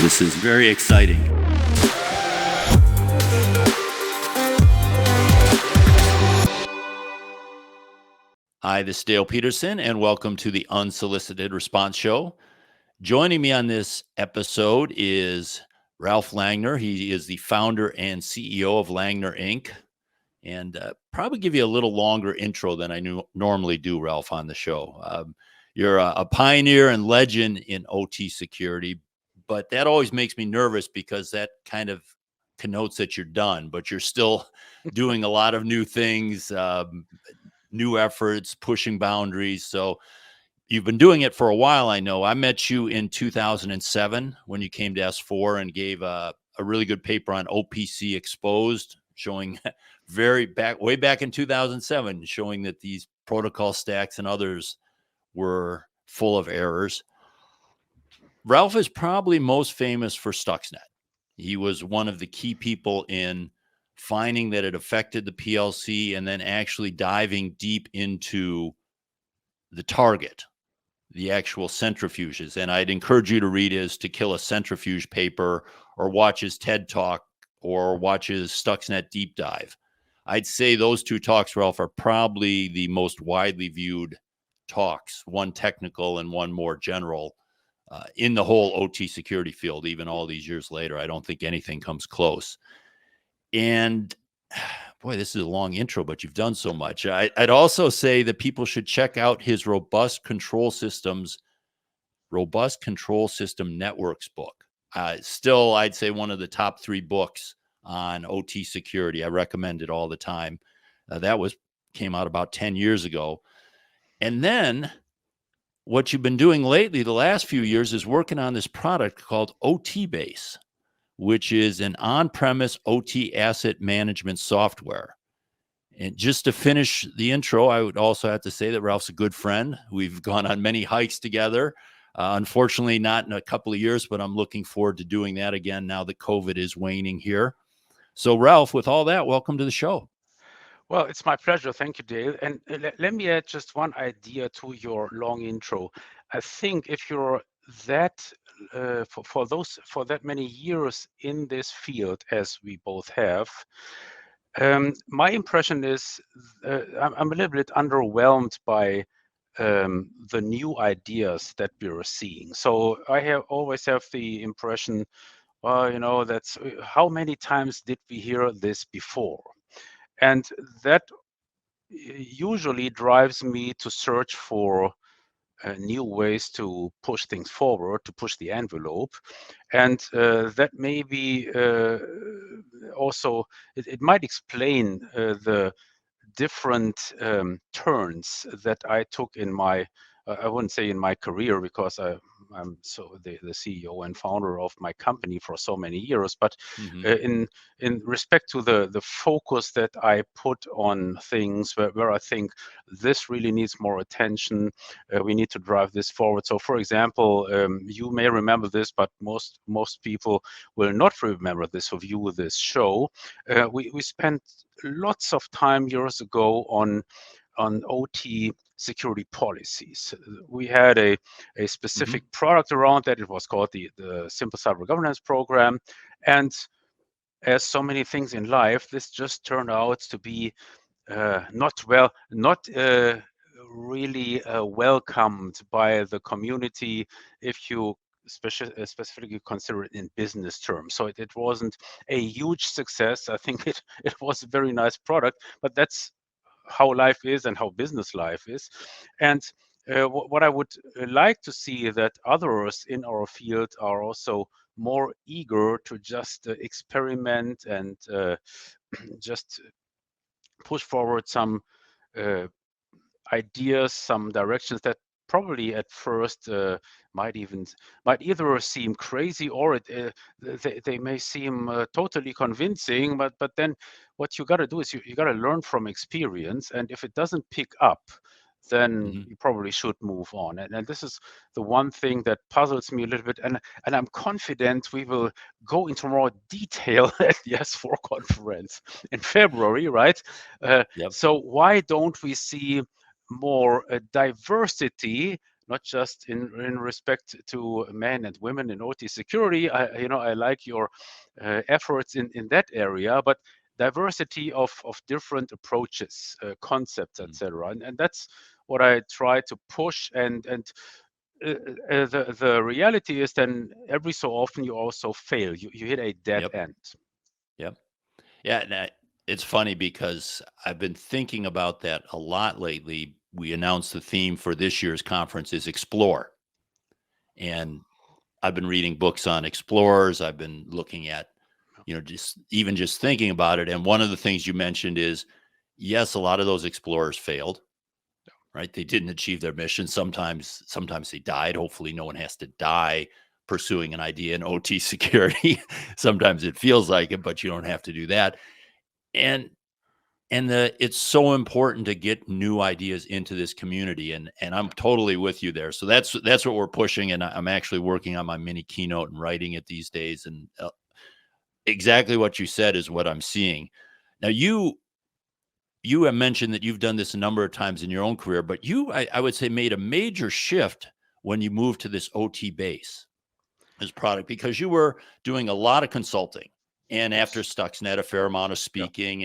This is very exciting. Hi, this is Dale Peterson, and welcome to the Unsolicited Response Show. Joining me on this episode is Ralph Langner. He is the founder and CEO of Langner, Inc. And probably give you a little longer intro than I normally do, Ralph, on the show. You're a pioneer and legend in OT security, but that always makes me nervous because that kind of connotes that you're done, but you're still doing a lot of new things, new efforts, pushing boundaries. So you've been doing it for a while, I know. I met you in 2007 when you came to S4 and gave a really good paper on OPC Exposed, showing way back in 2007, showing that these protocol stacks and others were full of errors. Ralph is probably most famous for Stuxnet. He was one of the key people in finding that it affected the PLC and then actually diving deep into the target, the actual centrifuges. And I'd encourage you to read his To Kill a Centrifuge paper, or watch his TED Talk, or watch his Stuxnet Deep Dive. I'd say those two talks, Ralph, are probably the most widely viewed talks, one technical and one more general, in the whole OT security field. Even all these years later, I don't think anything comes close. And boy, this is a long intro, but you've done so much. I'd also say that people should check out his Robust Control System Networks book. Still, I'd say one of the top 3 books on OT security. I recommend it all the time. Came out about 10 years ago. And then what you've been doing lately, the last few years, is working on this product called OTbase, which is an on-premise OT asset management software. And just to finish the intro, I would also have to say that Ralph's a good friend. We've gone on many hikes together. Unfortunately, not in a couple of years, but I'm looking forward to doing that again now that COVID is waning here. So, Ralph, with all that, welcome to the show. Well, it's my pleasure. Thank you, Dale. And let me add just one idea to your long intro. I think if you're that for that many years in this field, as we both have, my impression is I'm a little bit underwhelmed by the new ideas that we're seeing. So I always have the impression, well, that's how many times did we hear this before? And that usually drives me to search for new ways to push things forward, to push the envelope. And that maybe also, it might explain the different turns that I took in my, I wouldn't say in my career, because I'm the CEO and founder of my company for so many years, but in respect to the focus that I put on things where I think this really needs more attention, we need to drive this forward. So, for example, you may remember this, but most people will not remember this who view this show. We spent lots of time years ago on OT security policies. We had a specific product around that. It was called the Simple Cyber Governance Program. And as so many things in life, this just turned out to be not really welcomed by the community if you specifically consider it in business terms. So it wasn't a huge success. I think it was a very nice product, but that's how life is and how business life is. And what I would like to see that others in our field are also more eager to just experiment and just push forward some ideas, some directions that probably at first might either seem crazy, or they may seem totally convincing. But then what you got to do is you got to learn from experience, and if it doesn't pick up, then you probably should move on. And this is the one thing that puzzles me a little bit. And I'm confident we will go into more detail at the S4 conference in February, right? Yep. So why don't we see more diversity, not just in respect to men and women in OT security. I like your efforts in that area, but diversity of different approaches, concepts, etc. And that's what I try to push. And the reality is then every so often you also fail. You hit a dead Yep. end. Yep. Yeah. It's funny because I've been thinking about that a lot lately. We announced the theme for this year's conference is explore. And I've been reading books on explorers. I've been looking at, just thinking about it. And one of the things you mentioned is, yes, a lot of those explorers failed, right? They didn't achieve their mission. Sometimes they died. Hopefully no one has to die pursuing an idea in OT security. Sometimes it feels like it, but you don't have to do that. And it's so important to get new ideas into this community, and I'm totally with you there. So that's what we're pushing, and I'm actually working on my mini keynote and writing it these days. And exactly what you said is what I'm seeing. Now you have mentioned that you've done this a number of times in your own career, but I would say made a major shift when you moved to this OTbase as product, because you were doing a lot of consulting, and after Yes. Stuxnet, a fair amount of Yeah. speaking,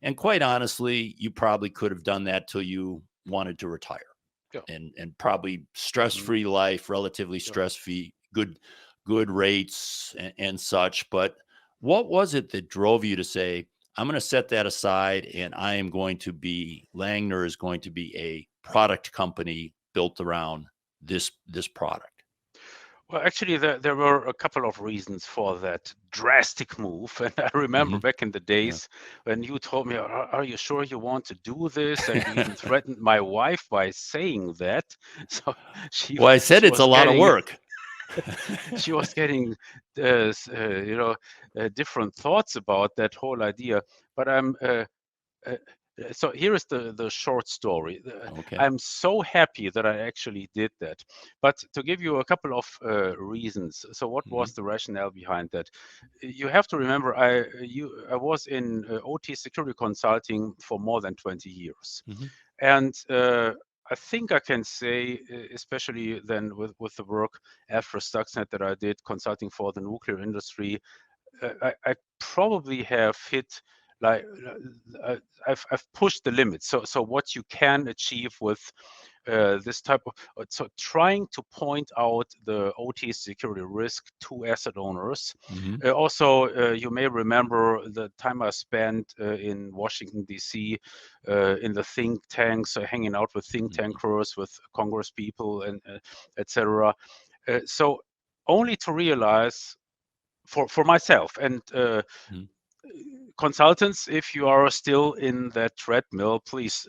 and quite honestly, you probably could have done that till you wanted to retire, Yeah. and probably Mm, stress-free life, relatively yeah. stress-free, good rates and such. But what was it that drove you to say, I'm going to set that aside, and I am going to be Langner is going to be a product company built around this product? Well, actually, there were a couple of reasons for that drastic move. And I remember Hmm. back in the Yeah. days when you told me, are you sure you want to do this? And you even threatened my wife by saying that. So she Well, I said she it's a was lot of getting work. she was getting different thoughts about that whole idea. But uh, so here is the short story. Okay. I'm so happy that I actually did that. But to give you a couple of reasons, so what Hmm. was the rationale behind that? You have to remember, I was in OT security consulting for more than 20 years, Hmm. and I think I can say, especially then with the work after Stuxnet that I did consulting for the nuclear industry, I probably have hit like I've pushed the limits. So what you can achieve with this type of so trying to point out the OT security risk to asset owners. Hmm. Also, you may remember the time I spent in Washington D.C. In the think tanks, hanging out with think Hmm. tankers, with Congress people, and etc. So only to realize for myself and Hmm. consultants, if you are still in that treadmill, please,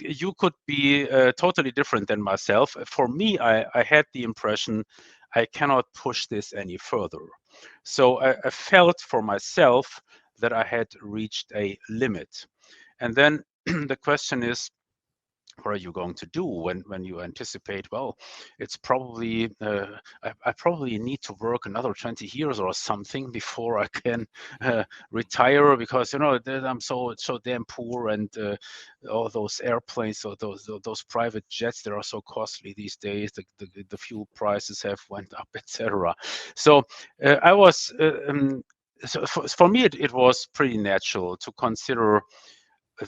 you could be totally different than myself. For me, I had the impression I cannot push this any further. So I felt for myself that I had reached a limit. And then the question is, what are you going to do when you anticipate, well, it's probably I probably need to work another 20 years or something before I can retire, because I'm so damn poor, and all those airplanes or those private jets that are so costly these days, the fuel prices have went up, etc. So I was so for me it was pretty natural to consider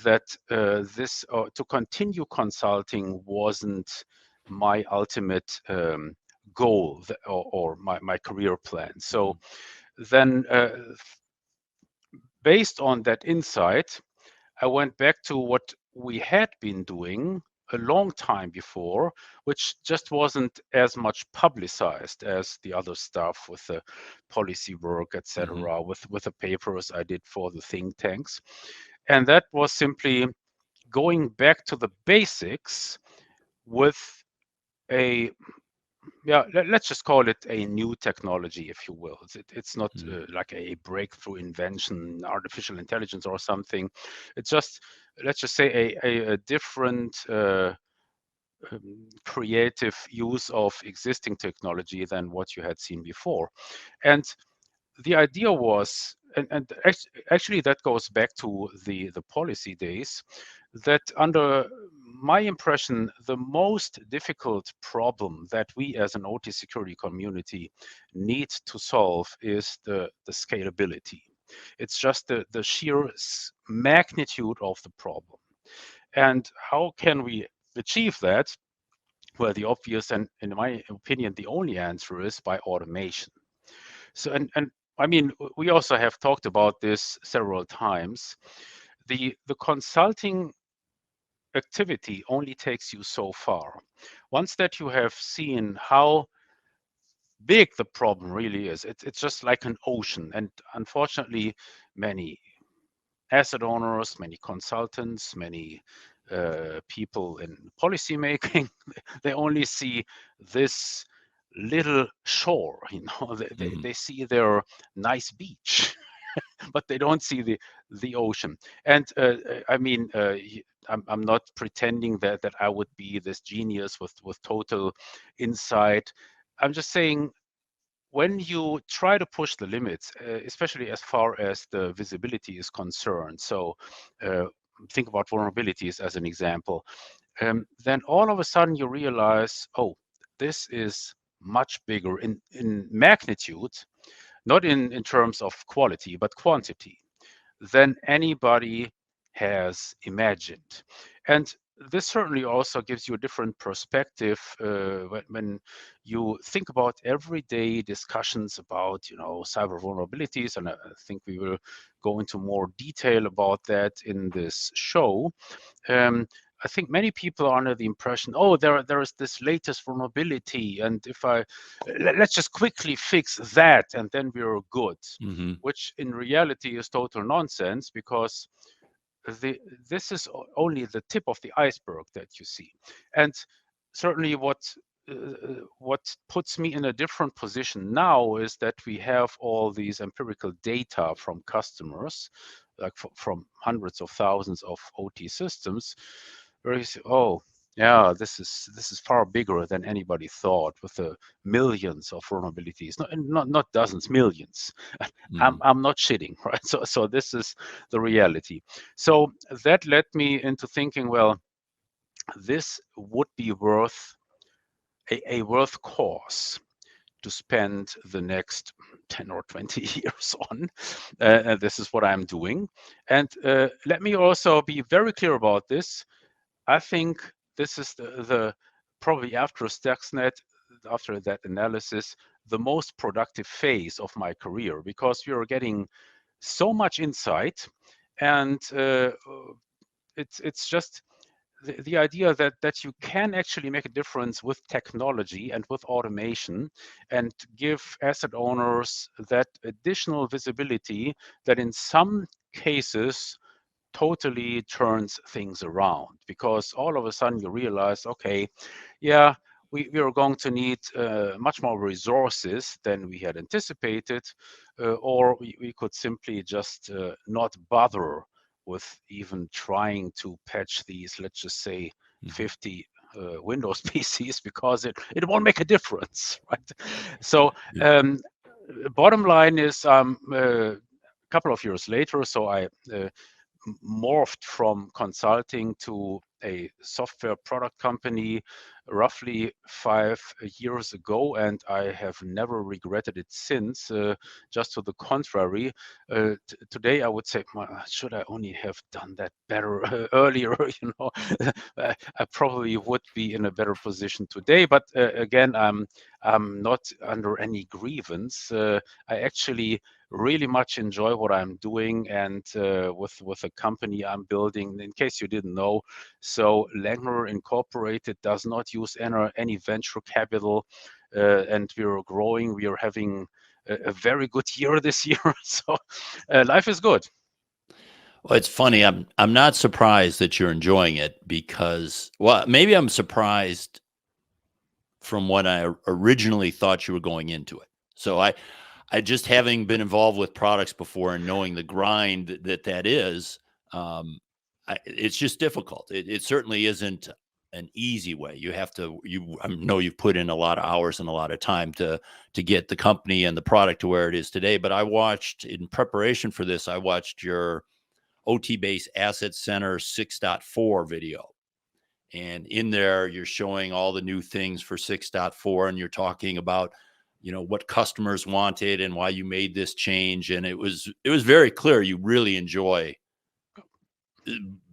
that this to continue consulting wasn't my ultimate goal, or my career plan. So Hmm. then, based on that insight, I went back to what we had been doing a long time before, which just wasn't as much publicized as the other stuff with the policy work, Hmm. etc., with the papers I did for the think tanks. And that was simply going back to the basics with a, let's just call it a new technology, if you will. It's not Hmm. like a breakthrough invention, artificial intelligence or something. It's just, let's just say, a different creative use of existing technology than what you had seen before. And the idea was, and actually that goes back to the policy days, that under my impression, the most difficult problem that we as an OT security community need to solve is the scalability. It's just the sheer magnitude of the problem. And how can we achieve that? Well, the obvious and, in my opinion, the only answer is by automation. So, and I mean, we also have talked about this several times. The consulting activity only takes you so far. Once that you have seen how big the problem really is, it's just like an ocean. And unfortunately, many asset owners, many consultants, many people in policy making, they only see this little shore, they see their nice beach, but they don't see the ocean. And I mean, I'm not pretending that I would be this genius with total insight. I'm just saying, when you try to push the limits, especially as far as the visibility is concerned, so think about vulnerabilities as an example, then all of a sudden you realize, oh, this is much bigger in magnitude, not in terms of quality, but quantity, than anybody has imagined. And this certainly also gives you a different perspective when you think about everyday discussions about, cyber vulnerabilities. And I think we will go into more detail about that in this show. I think many people are under the impression, oh, there is this latest vulnerability, and if let's just quickly fix that, and then we're good. Which in reality is total nonsense, because this is only the tip of the iceberg that you see. And certainly what puts me in a different position now is that we have all these empirical data from customers, like from hundreds of thousands of OT systems, where you say, oh, yeah, this is far bigger than anybody thought, with the millions of vulnerabilities, not dozens, millions. I'm not shitting, right? So this is the reality. So that led me into thinking, well, this would be worth a worth cause to spend the next 10 or 20 years on. And this is what I'm doing. And let me also be very clear about this. I think this is the probably after Stuxnet, after that analysis, the most productive phase of my career, because we are getting so much insight, and it's just the idea that you can actually make a difference with technology and with automation, and give asset owners that additional visibility that in some cases totally turns things around. Because all of a sudden you realize, okay, yeah, we are going to need much more resources than we had anticipated, or we could simply just not bother with even trying to patch these, let's just say, 50 Windows PCs, because it won't make a difference, right? So bottom line is, a couple of years later, so I morphed from consulting to a software product company roughly 5 years ago, and I have never regretted it since. Just to the contrary, today I would say, should I only have done that better earlier? I probably would be in a better position today. But again, I'm not under any grievance. I actually really much enjoy what I'm doing, and with the company I'm building. In case you didn't know, so Langner Incorporated does not use any venture capital, and we are growing. We are having a very good year this year, so life is good. Well, it's funny. I'm not surprised that you're enjoying it, because, well, maybe I'm surprised from what I originally thought you were going into it. So I just, having been involved with products before and knowing the grind that is, it's just difficult. It certainly isn't an easy way. You have to, I know you've put in a lot of hours and a lot of time to get the company and the product to where it is today. But I watched, in preparation for this, I watched your OTbase Asset Center 6.4 video. And in there, you're showing all the new things for 6.4, and you're talking about, what customers wanted and why you made this change. And it was very clear you really enjoy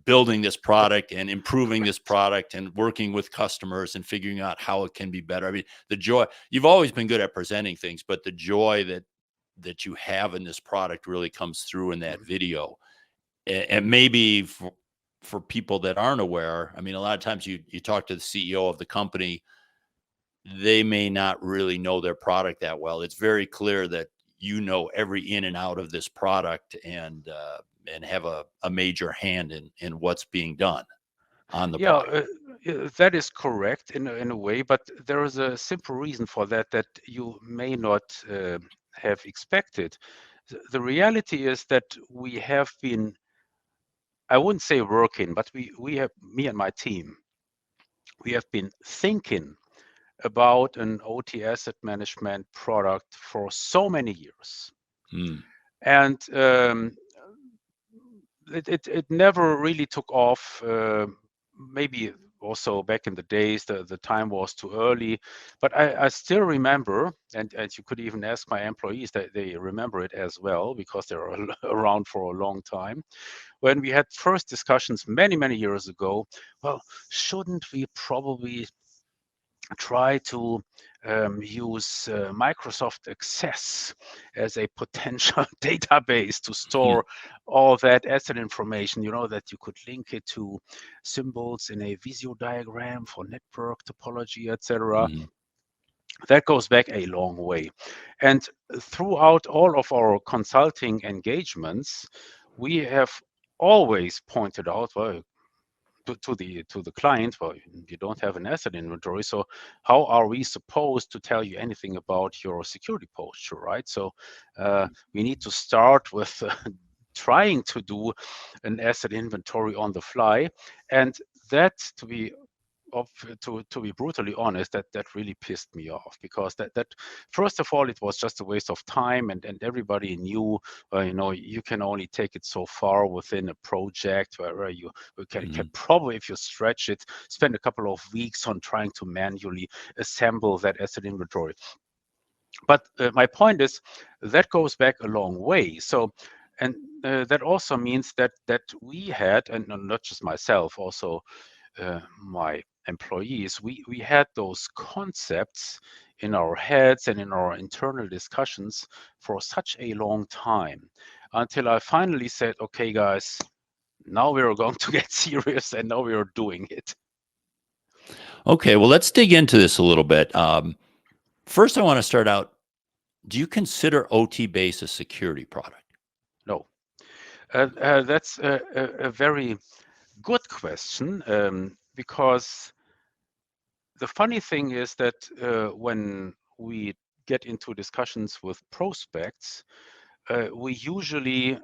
building this product and improving this product and working with customers and figuring out how it can be better. I mean, the joy, you've always been good at presenting things, but the joy that you have in this product really comes through in that video. And maybe for people that aren't aware, I mean, a lot of times you talk to the CEO of the company, they may not really know their product that well. It's very clear that you know every in and out of this product and have a major hand in what's being done on the Yeah, product. that is correct in a way, but there is a simple reason for that you may not have expected. The reality is that we have been, I wouldn't say working, but we have, me and my team, we have been thinking about an OT asset management product for so many years. Hmm. And it never really took off. Maybe also back in the days, the time was too early. But I still remember, and you could even ask my employees that they remember it as well, because they're around for a long time. When we had first discussions many, many years ago, well, shouldn't we probably try to use Microsoft Access as a potential database to store all that asset information, that you could link it to symbols in a Visio diagram for network topology, etc. Hmm. That goes back a long way. And throughout all of our consulting engagements, we have always pointed out, well, to the client, well, you don't have an asset inventory, so how are we supposed to tell you anything about your security posture, right? So we need to start with trying to do an asset inventory on the fly, and that, to be brutally honest, that really pissed me off, because that first of all, it was just a waste of time, and everybody knew, you can only take it so far within a project, where you can Hmm. probably, if you stretch it, spend a couple of weeks on trying to manually assemble that asset inventory. But my point is, that goes back a long way. So, and that also means that we had, and not just myself, also my employees, we had those concepts in our heads and in our internal discussions for such a long time, until I finally said, okay, guys, now we're going to get serious, and now we are doing it. Okay, well, let's dig into this a little bit. First, I want to start out. Do you consider OTbase a security product? No, that's a very good question, because the funny thing is that when we get into discussions with prospects, we usually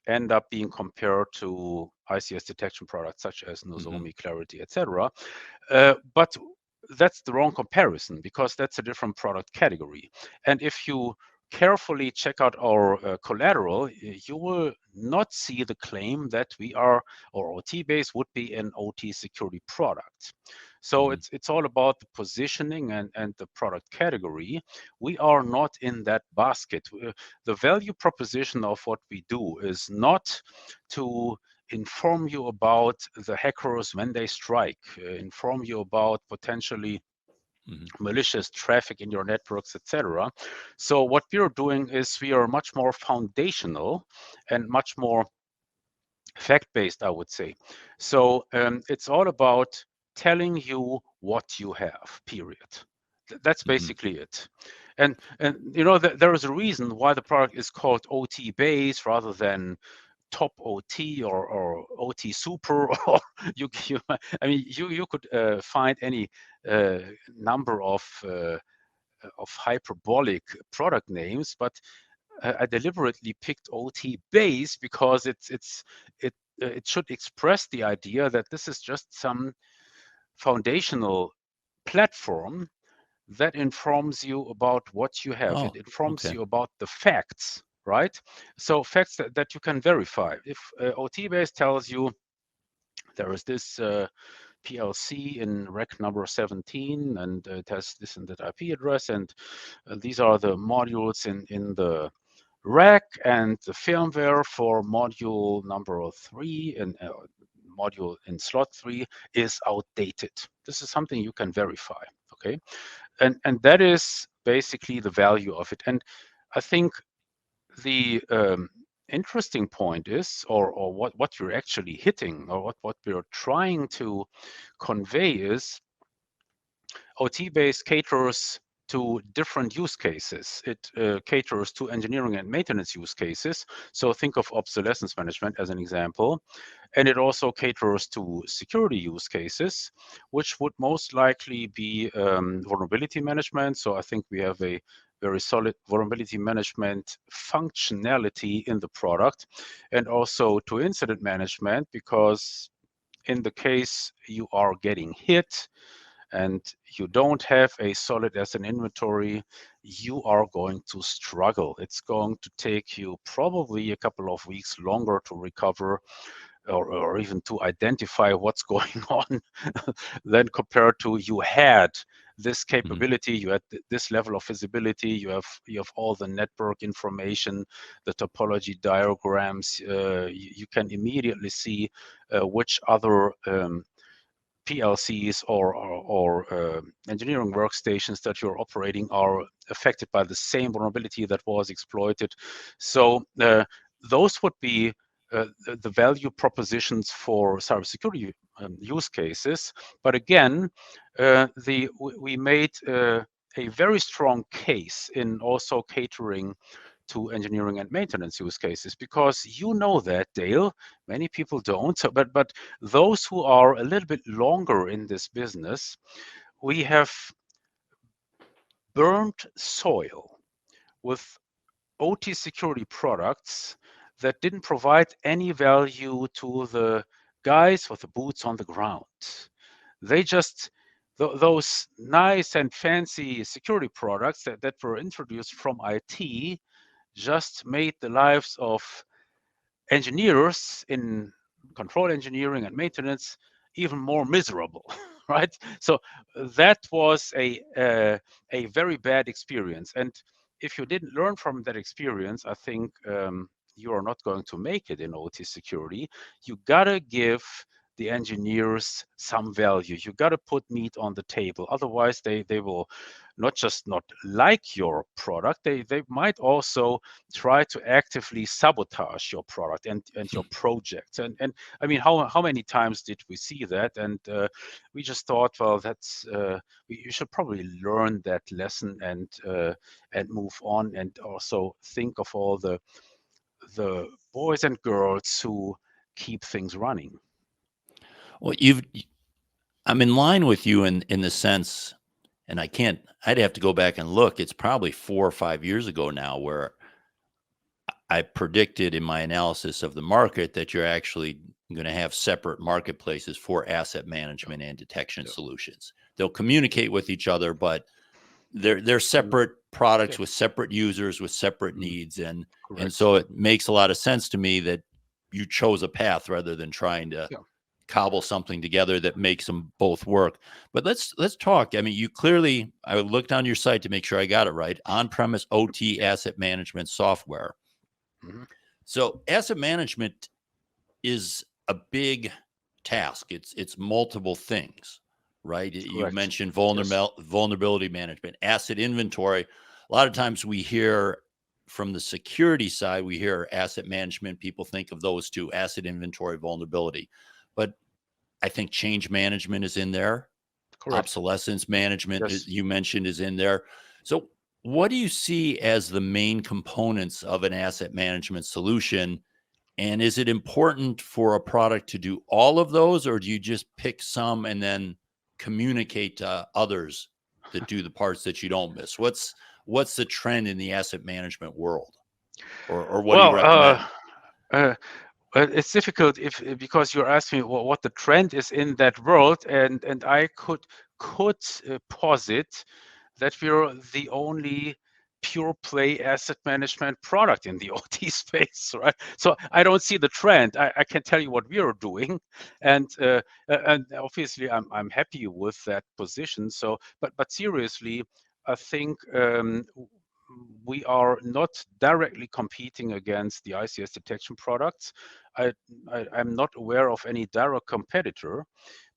end up being compared to ICS detection products such as Hmm. Nozomi, Clarity, etc. But that's the wrong comparison, because that's a different product category. And if you carefully check out our collateral, you will not see the claim that we are, or OTbase would be, an OT security product. So Hmm. it's all about the positioning and the product category. We are not in that basket. The value proposition of what we do is not to inform you about the hackers when they strike, inform you about potentially Hmm. malicious traffic in your networks, etc. So what we are doing is we are much more foundational and much more fact-based, I would say. So it's all about telling you what you have, period. That's Hmm. basically it. And there is a reason why the product is called OTbase rather than top OT or OT super, or I mean, you could find any number of hyperbolic product names, but I deliberately picked OTbase because it should express the idea that this is just some foundational platform that informs you about what you have. It Oh, informs okay. you about the facts, right? So facts that you can verify. If OTbase tells you there is this PLC in rack number 17, and it has this and that IP address, and these are the modules in the rack, and the firmware for module number 3 and module in slot 3 is outdated. This is something you can verify, okay? And that is basically the value of it. And I think the interesting point is, or what you're actually hitting, or what we're trying to convey is, OTbase caters to different use cases. It caters to engineering and maintenance use cases. So think of obsolescence management as an example. And it also caters to security use cases, which would most likely be vulnerability management. So I think we have a very solid vulnerability management functionality in the product, and also to incident management, because in the case you are getting hit and you don't have a solid asset inventory, you are going to struggle. It's going to take you probably a couple of weeks longer to recover, or even to identify what's going on than compared to you had this capability, you had this level of visibility, you have all the network information, the topology diagrams, you can immediately see which other PLCs or engineering workstations that you're operating are affected by the same vulnerability that was exploited. So those would be the value propositions for cybersecurity use cases. But again, we made a very strong case in also catering to engineering and maintenance use cases, because you know that, Dale, many people don't. So, but those who are a little bit longer in this business, we have burned soil with OT security products that didn't provide any value to the guys with the boots on the ground. They just, those nice and fancy security products that were introduced from IT just made the lives of engineers in control engineering and maintenance even more miserable, right? So that was a very bad experience. And if you didn't learn from that experience, I think you are not going to make it in OT security. You gotta give the engineers some value. You gotta put meat on the table. Otherwise, they will not just not like your product, they might also try to actively sabotage your product and your projects. And I mean, how many times did we see that? And we just thought, well, that's you should probably learn that lesson and move on, and also think of all the boys and girls who keep things running. Well, I'm in line with you in the sense, and I'd have to go back and look. It's probably 4 or 5 years ago now where I predicted in my analysis of the market that you're actually going to have separate marketplaces for asset management and detection solutions. They'll communicate with each other, but they're separate products with separate users with separate needs. And so it makes a lot of sense to me that you chose a path rather than trying to cobble something together that makes them both work. But let's talk. I mean, you clearly, I looked on your site to make sure I got it right. On-premise OT asset management software. So asset management is a big task. It's multiple things, right? You mentioned vulnerability management, asset inventory. A lot of times we hear from the security side, we hear asset management. People think of those two, asset inventory, vulnerability. But I think change management is in there. Obsolescence management, as you mentioned, is in there. So what do you see as the main components of an asset management solution? And is it important for a product to do all of those, or do you just pick some and then communicate to others that do the parts that you don't miss? What's the trend in the asset management world, or what do you recommend? It's difficult because you're asking me what the trend is in that world, and I could posit that we're the only pure play asset management product in the OT space, right? So I don't see the trend. I can tell you what we are doing, and obviously I'm happy with that position. So, but seriously, I think we are not directly competing against the ICS detection products. I'm not aware of any direct competitor,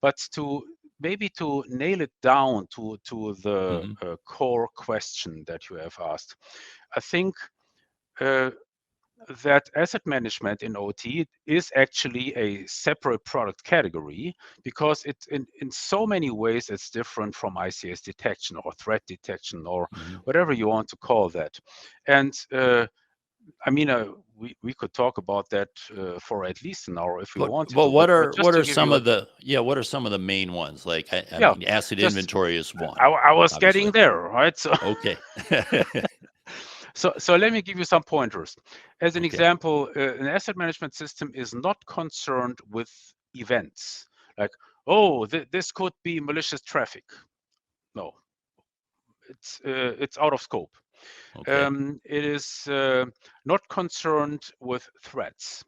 but to nail it down to the Hmm. core question that you have asked, I think uh, that asset management in OT is actually a separate product category because in so many ways it's different from ICS detection or threat detection or Hmm. whatever you want to call that. And I mean, we could talk about that for at least an hour if we wanted But to, but just what to are give some you of the what are some of the main ones? Like I yeah, mean, asset just inventory is one, I was getting obviously. there, right? So Okay. so let me give you some pointers. As an Okay. example, an asset management system is not concerned with events like, oh, this could be malicious traffic. No, it's out of scope. Okay. It is not concerned with threats.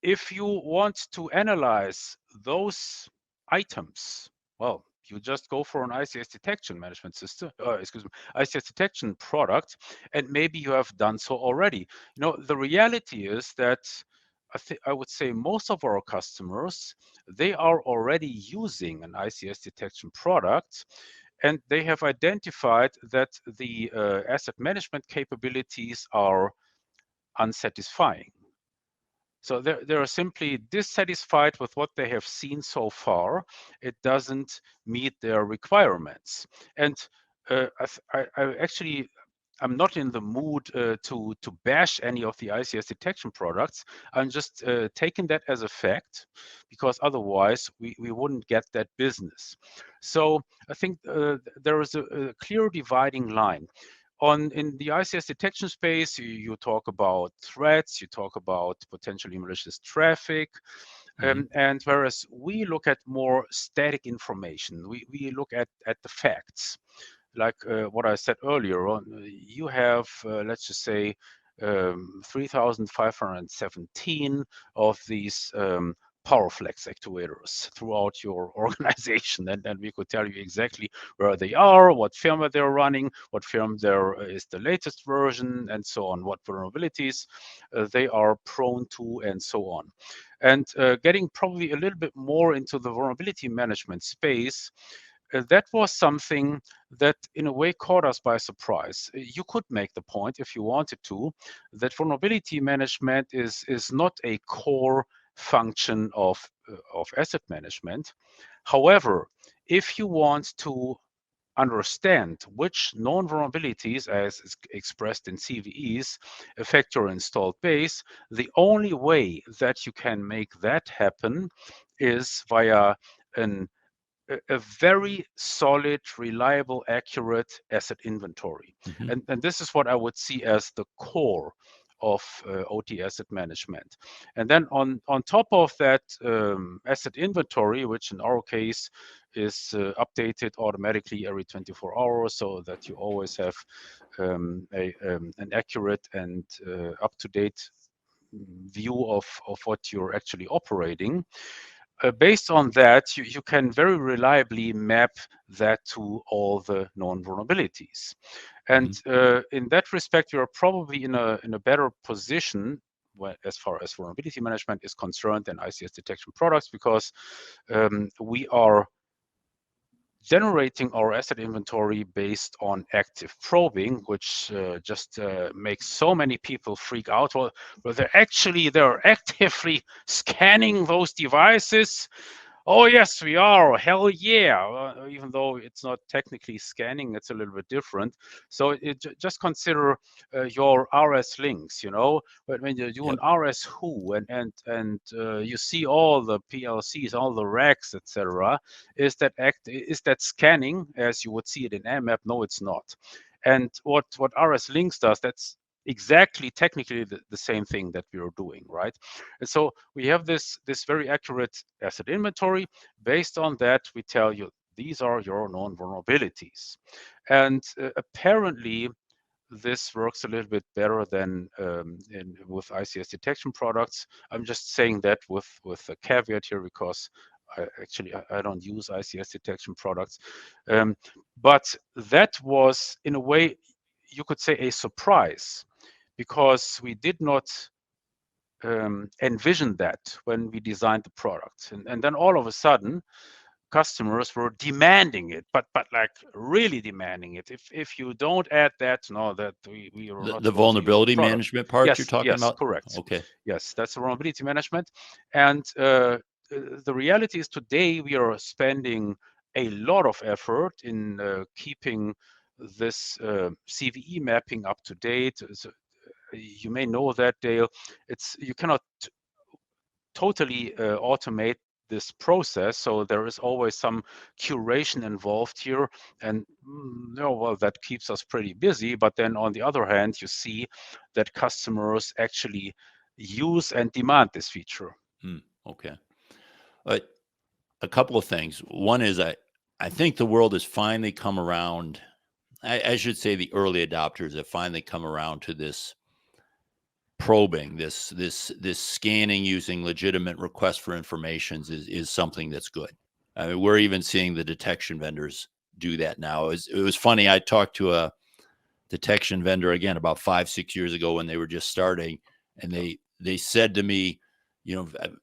If you want to analyze those items, well, you just go for an ICS detection management system, ICS detection product, and maybe you have done so already. The reality is that I would say most of our customers, they are already using an ICS detection product, and they have identified that the asset management capabilities are unsatisfying. So they're simply dissatisfied with what they have seen so far. It doesn't meet their requirements. And I actually, I'm not in the mood to bash any of the ICS detection products. I'm just taking that as a fact because otherwise we wouldn't get that business. So I think there is a clear dividing line in the ICS detection space. You talk about threats, you talk about potentially malicious traffic, Hmm. and whereas we look at more static information, we look at the facts, like what I said earlier on. You have, let's just say, 3,517 of these PowerFlex actuators throughout your organization. And we could tell you exactly where they are, what firmware they're running, what firmware is the latest version, and so on, what vulnerabilities they are prone to, and so on. And getting probably a little bit more into the vulnerability management space, that was something that in a way caught us by surprise. You could make the point if you wanted to, that vulnerability management is not a core function of asset management. However, if you want to understand which known vulnerabilities, as is expressed in CVEs, affect your installed base, the only way that you can make that happen is via an a very solid, reliable, accurate asset inventory. Hmm. And this is what I would see as the core of OT asset management. And then on top of that asset inventory, which in our case is updated automatically every 24 hours, so that you always have an accurate and up-to-date view of what you're actually operating. Based on that, you can very reliably map that to all the known vulnerabilities. And Hmm. in that respect, you're probably in a better position as far as vulnerability management is concerned than ICS detection products, because we are generating our asset inventory based on active probing, which just makes so many people freak out. Well, they're actively scanning those devices. Oh yes, we are. Hell yeah! Even though it's not technically scanning, it's a little bit different. So just consider your RS links. When you do an Yep. RS who and you see all the PLCs, all the racks, etc. Is that scanning as you would see it in AMAP? No, it's not. And what RS links does, that's exactly technically the same thing that we are doing, right? And so we have this very accurate asset inventory. Based on that, we tell you these are your known vulnerabilities. And apparently, this works a little bit better than with ICS detection products. I'm just saying that with a caveat here because I don't use ICS detection products. But that was, in a way, you could say a surprise because we did not envision that when we designed the product. And then all of a sudden, customers were demanding it, but like really demanding it. If you don't add that, no, that we are not The going to use the vulnerability product. management part you're Yes, talking yes, about? correct. Okay. Yes, that's the vulnerability management. And the reality is today we are spending a lot of effort in keeping this CVE mapping up to date. So you may know that, Dale. You cannot totally automate this process, so there is always some curation involved here, and well, that keeps us pretty busy. But then on the other hand, you see that customers actually use and demand this feature. Okay. A couple of things. One is I think the world has finally come around. I should say the early adopters have finally come around to this probing, this scanning using legitimate requests for informations is something that's good. I mean, we're even seeing the detection vendors do that now. It was funny. I talked to a detection vendor again about 5-6 years ago when they were just starting, and they said to me,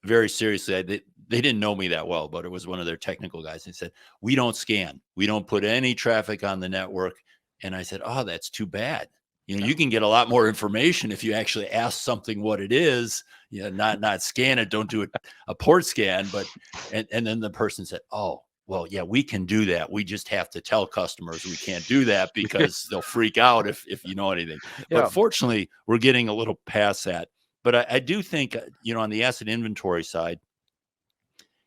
very seriously, they didn't know me that well, but it was one of their technical guys. They said, "We don't scan. We don't put any traffic on the network." And I said, "Oh, that's too bad. You can get a lot more information if you actually ask something what it is. Not scan it. Don't do a port scan." But and then the person said, "Oh, well, yeah, we can do that. We just have to tell customers we can't do that because they'll freak out if you know anything." Yeah. But fortunately, we're getting a little past that. But I do think, on the asset inventory side,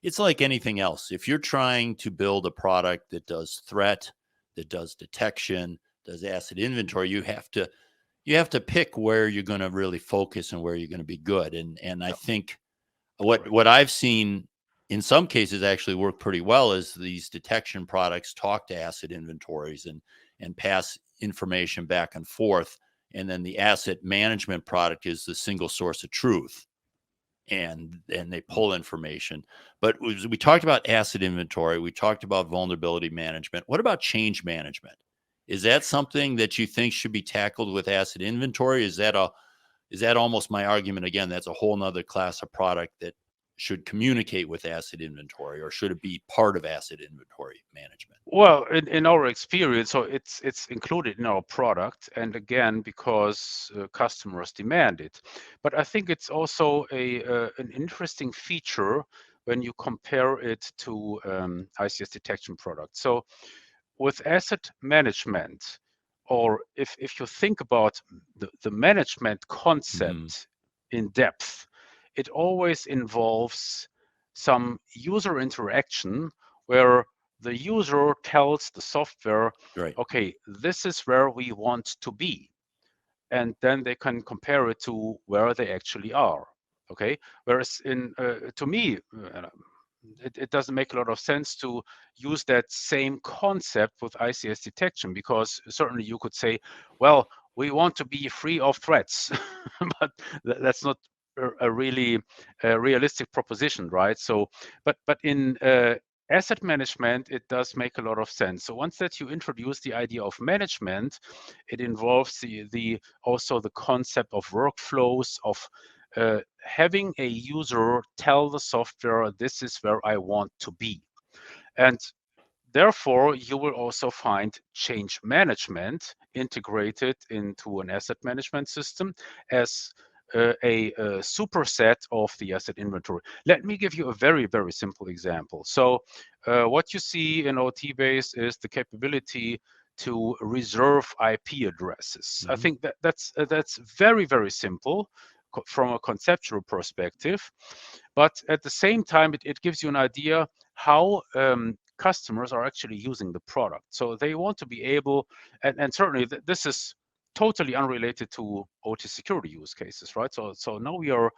it's like anything else. If you're trying to build a product that does threat, that does detection, does asset inventory, you have to pick where you're going to really focus and where you're going to be good. And I think what I've seen in some cases actually work pretty well is these detection products talk to asset inventories and pass information back and forth. And then the asset management product is the single source of truth. And they pull information. But we talked about asset inventory. We talked about vulnerability management. What about change management? Is that something that you think should be tackled with asset inventory? Is that almost my argument again? That's a whole nother class of product that should communicate with asset inventory, or should it be part of asset inventory management? Well, in our experience, so it's included in our product, and again, because customers demand it. But I think it's also an interesting feature when you compare it to ICS detection products. So with asset management, or if you think about the management concept in depth, it always involves some user interaction where the user tells the software, Right. okay, this is where we want to be. And then they can compare it to where they actually are. Okay. Whereas to me, it doesn't make a lot of sense to use that same concept with ICS detection, because certainly you could say, well, we want to be free of threats, but that's not a really realistic proposition, right? So, but in asset management, it does make a lot of sense. So once that you introduce the idea of management, it involves the also the concept of workflows, of having a user tell the software, this is where I want to be. And therefore, you will also find change management integrated into an asset management system as a superset of the asset inventory. Let me give you a very, very simple example. So what you see in OTbase is the capability to reserve IP addresses. I think that's very, very simple from a conceptual perspective, but at the same time, it gives you an idea how customers are actually using the product. So they want to be able, and certainly this is totally unrelated to OT security use cases, right? So now we are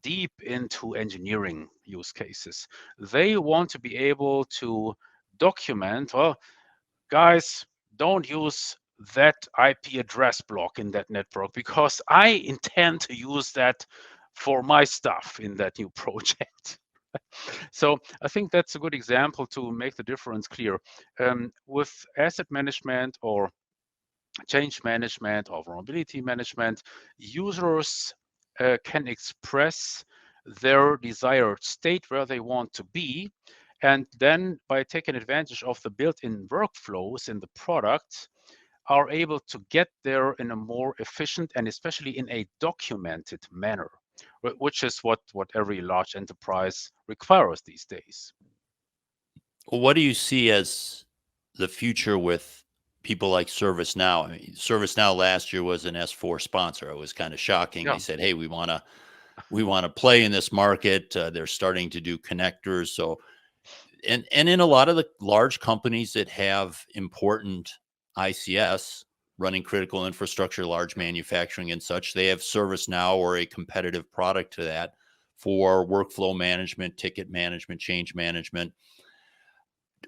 deep into engineering use cases. They want to be able to document, well, guys, don't use that IP address block in that network because I intend to use that for my stuff in that new project. So I think that's a good example to make the difference clear. With asset management or change management or vulnerability management, users can express their desired state where they want to be. And then by taking advantage of the built-in workflows in the product, are able to get there in a more efficient and especially in a documented manner, which is what every large enterprise requires these days. What do you see as the future with people like ServiceNow? I mean, ServiceNow last year was an S4 sponsor. It was kind of shocking. Yeah. They said, "Hey, we want to play in this market." They're starting to do connectors. So, and in a lot of the large companies that have important ICS running critical infrastructure, large manufacturing and such, they have ServiceNow or a competitive product to that for workflow management, ticket management, change management.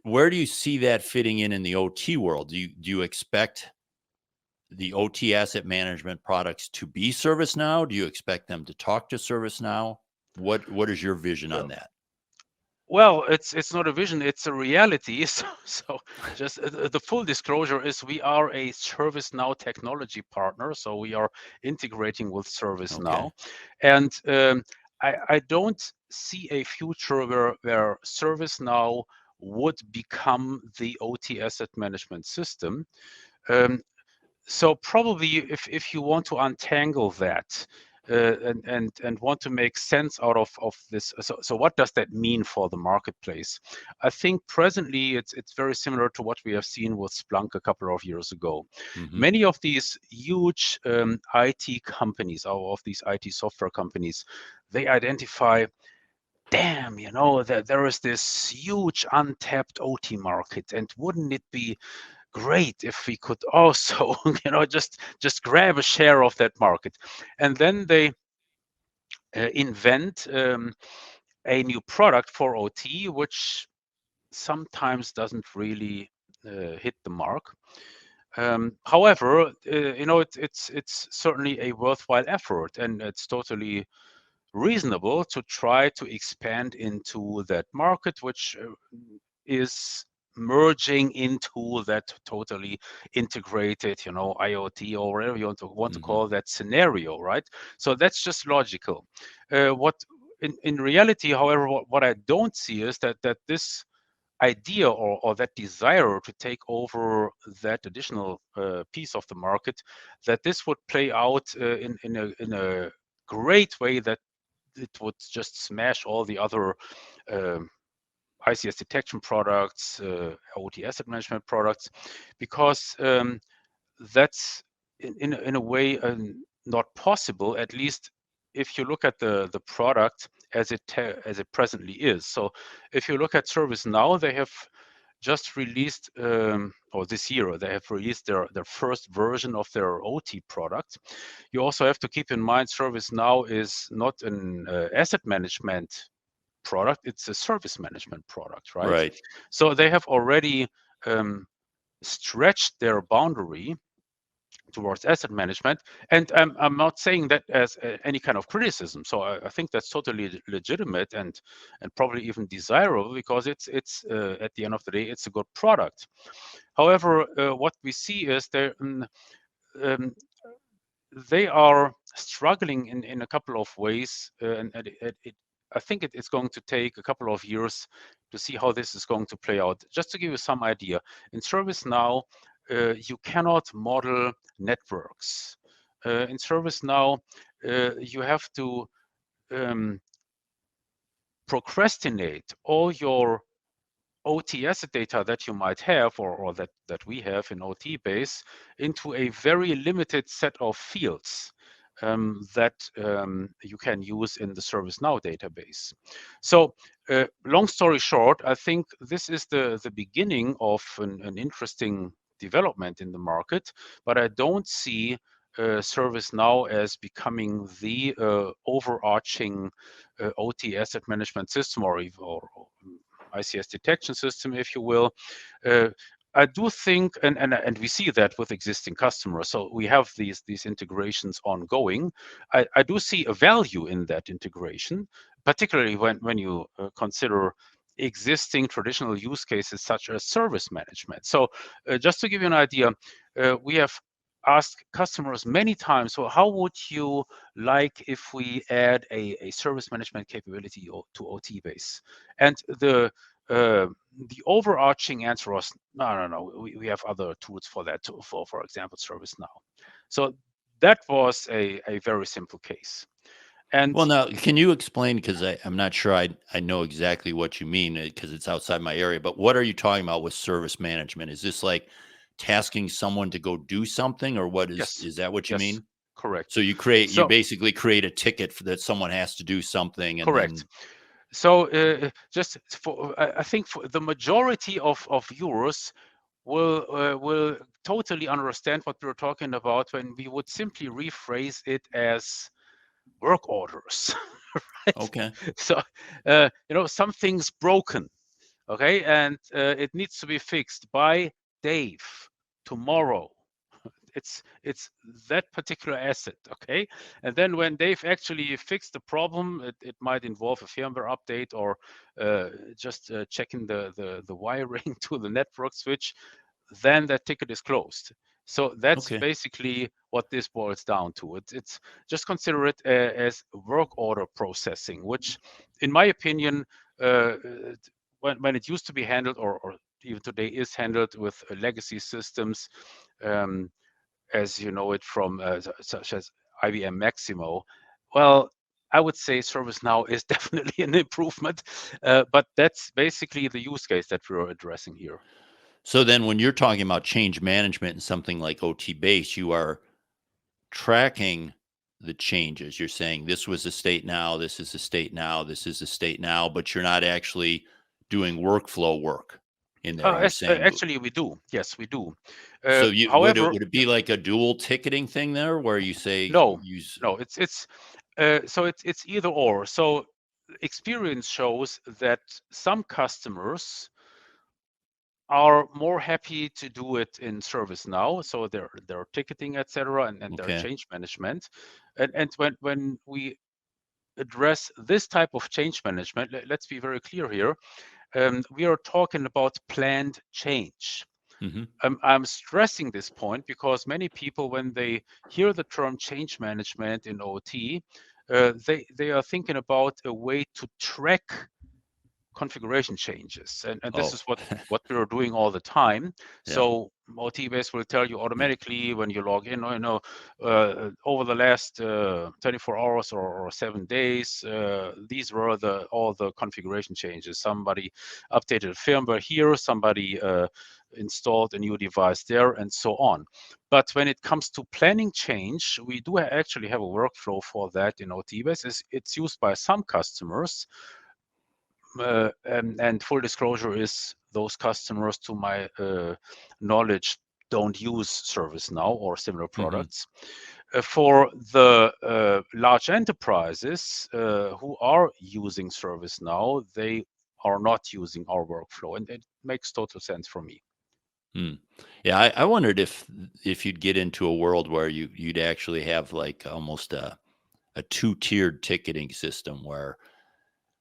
Where do you see that fitting in the OT world? Do you expect the OT asset management products to be ServiceNow? Do you expect them to talk to ServiceNow? What is your vision on that? Well, it's not a vision, it's a reality. So just the full disclosure is we are a ServiceNow technology partner, so we are integrating with ServiceNow, Okay. and I don't see a future where ServiceNow would become the OT asset management system. Um, so probably if you want to untangle that and want to make sense out of this, so what does that mean for the marketplace? I think presently it's very similar to what we have seen with Splunk a couple of years ago. Mm-hmm. Many of these huge IT companies, or of these IT software companies, they identify, damn, there is this huge untapped OT market, and wouldn't it be great if we could also just grab a share of that market. And then they invent a new product for OT, which sometimes doesn't really hit the mark. However, it's certainly a worthwhile effort, and it's totally reasonable to try to expand into that market, which is merging into that totally integrated, IoT or whatever you want to Mm-hmm. call that scenario, right? So that's just logical. What in reality, however, what I don't see is that this idea or that desire to take over that additional piece of the market, that this would play out in a great way, that it would just smash all the other um, ICS detection products, OT asset management products, because that's in a way not possible, at least if you look at the product as it presently is. So if you look at ServiceNow, they have just released, or this year, they have released their first version of their OT product. You also have to keep in mind ServiceNow is not an asset management product, it's a service management product, right? Right. So they have already um, stretched their boundary towards asset management. And I'm not saying that as any kind of criticism. So I think that's totally legitimate and probably even desirable, because it's at the end of the day, it's a good product. However, what we see is um, they are struggling in a couple of ways, I think it's going to take a couple of years to see how this is going to play out. Just to give you some idea, in ServiceNow, you cannot model networks. In ServiceNow, you have to um, procrastinate all your OT asset data that you might have, or that we have in OTbase, into a very limited set of fields that you can use in the ServiceNow database. So long story short, I think this is the beginning of an interesting development in the market, but I don't see ServiceNow as becoming the overarching OT asset management system, or ICS detection system, if you will. Uh, I do think, and we see that with existing customers. So we have these integrations ongoing. I do see a value in that integration, particularly when you consider existing traditional use cases such as service management. So just to give you an idea, we have asked customers many times, so how would you like if we add a service management capability to OTbase? And the overarching answer was no. We have other tools for that, for example, ServiceNow. So that was a very simple case. And Well, now, can you explain? Because I'm not sure I know exactly what you mean because it's outside my area. But what are you talking about with service management? Is this like tasking someone to go do something, or what yes, is that what you yes, mean? correct. So you So basically create a ticket that someone has to do something, and correct. then So just for I think for the majority of viewers will totally understand what we're talking about when we would simply rephrase it as work orders, right? okay, So something's broken, okay, and it needs to be fixed by Dave tomorrow. It's that particular asset, okay, and then when Dave actually fixed the problem, it might involve a firmware update or just checking the wiring to the network switch. Then that ticket is closed. So that's okay. basically what this boils down to. It's just consider it as work order processing, which, in my opinion, uh, when it used to be handled, or even today is handled with legacy systems, um, as you know it from such as IBM Maximo. Well, I would say ServiceNow is definitely an improvement, but that's basically the use case that we're addressing here. So then, when you're talking about change management and something like OTbase, you are tracking the changes. You're saying this was a state now, this is a state now, this is a state now, but you're not actually doing workflow work in there. You're saying Actually, we do. Yes, we do. so you However, would it be like a dual ticketing thing there where you say no, use no, it's either or. So experience shows that some customers are more happy to do it in ServiceNow, so their ticketing, etc., and their okay. change management. And when we address this type of change management, let's be very clear here. We are talking about planned change. Hmm. I'm stressing this point because many people, when they hear the term change management in OT, they are thinking about a way to track configuration changes, and this Oh, is what we're doing all the time. yeah. So OTbase will tell you automatically when you log in, over the last 24 hours or 7 days, these were all the configuration changes. Somebody updated firmware here, somebody installed a new device there, and so on. But when it comes to planning change, we do actually have a workflow for that in OTbase. It's used by some customers, and full disclosure is those customers, to my knowledge, don't use ServiceNow or similar Hmm. products. For the large enterprises who are using ServiceNow, they are not using our workflow, and it makes total sense for me. Hmm. Yeah, I wondered if you'd get into a world where you'd actually have like almost a two-tiered ticketing system where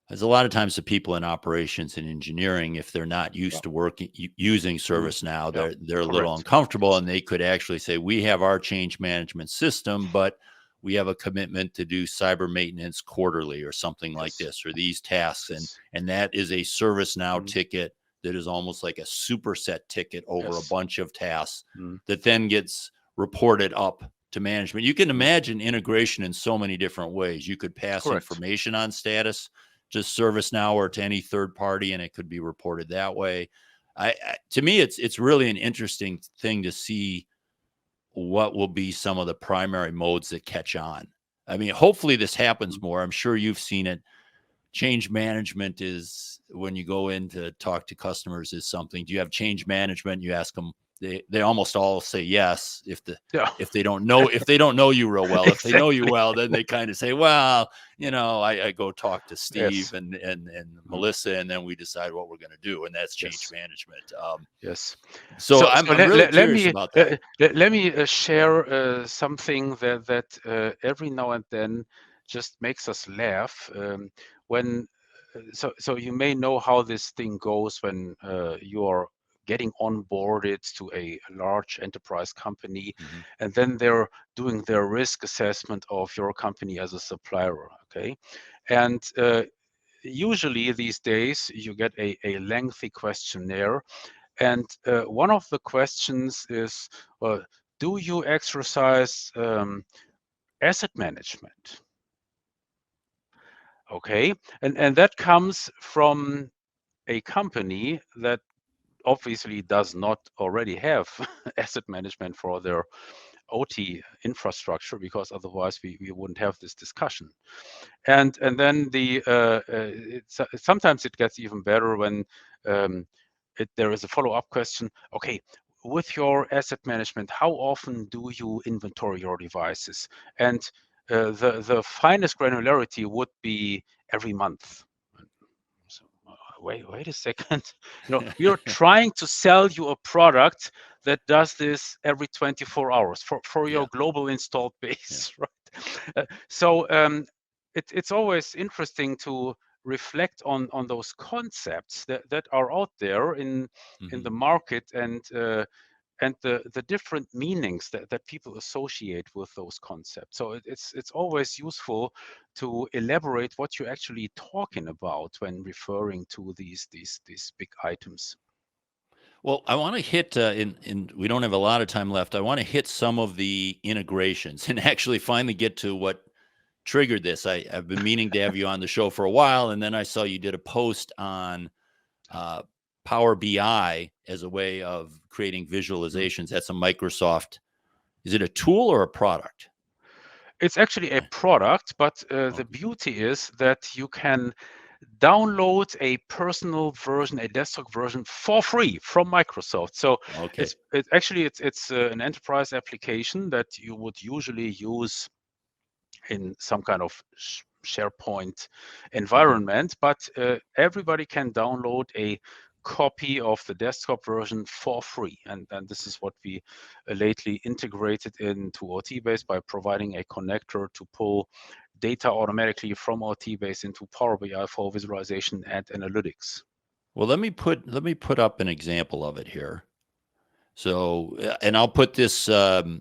there's a lot of times the people in operations and engineering, if they're not Yeah. used to working using Mhm. ServiceNow, Yeah. they're a little Correct. uncomfortable, Yes. and they could actually say, "We have our change management system, but we have a commitment to do cyber maintenance quarterly or something like Yes. this, or these tasks," Yes. and that is a ServiceNow Mhm. ticket that is almost like a superset ticket over a Yes. bunch of tasks Mhm. that then gets reported up to management. You can Mhm. imagine integration in so many different ways. You could pass Correct. information on status to ServiceNow or to any third party, and it could be reported that way. To me, it's really an interesting thing to see what will be some of the primary modes that catch on. I mean, hopefully this happens Mhm. more. I'm sure you've seen it. Change management is when you go in to talk to customers is something. Do you have change management? You ask them, they almost all say yes Yeah, if they don't know you real well. If they know you exactly. well, then they kind of say, well, I go talk to Steve Yes. and Mm, Melissa, and then we decide what we're going to do, and that's change yes. management. Yes. So So I'm really let curious me about that. let me share something that every now and then just makes us laugh. When so you may know how this thing goes when you are getting onboarded to a large enterprise company, Hmm. and then they're doing their risk assessment of your company as a supplier. Okay, and usually these days you get a lengthy questionnaire, and one of the questions is, well, do you exercise asset management? Okay, and that comes from a company that obviously does not already have asset management for their OT infrastructure, because otherwise we wouldn't have this discussion. And then sometimes it gets even better when um, there is a follow-up question. Okay, with your asset management, how often do you inventory your devices? And the finest granularity would be every month. So, wait a second. We are trying to sell you a product that does this every 24 hours for your Yeah, global installed yeah. base, right? So it's always interesting to reflect on those concepts that are out there in Hmm. the market, and the different meanings that people associate with those concepts. So it's always useful to elaborate what you're actually talking about when referring to these big items. Well, I want to hit in we don't have a lot of time left. I want to hit some of the integrations and actually finally get to what triggered this. I've been meaning to have you on the show for a while, and then I saw you did a post on uh, Power BI as a way of creating Mm. visualizations. That's a Microsoft. Is it a tool or a product? It's actually a product, but the Okay. beauty is that you can download a personal version, a desktop version for free from Microsoft. So Okay. it's an enterprise application that you would usually use in some kind of SharePoint Hmm. environment, but everybody can download a copy of the desktop version for free. And this is what we lately integrated into OTbase by providing a connector to pull data automatically from OTbase into Power BI for visualization and analytics. Well, let me put up an example of it here. So, and I'll put this a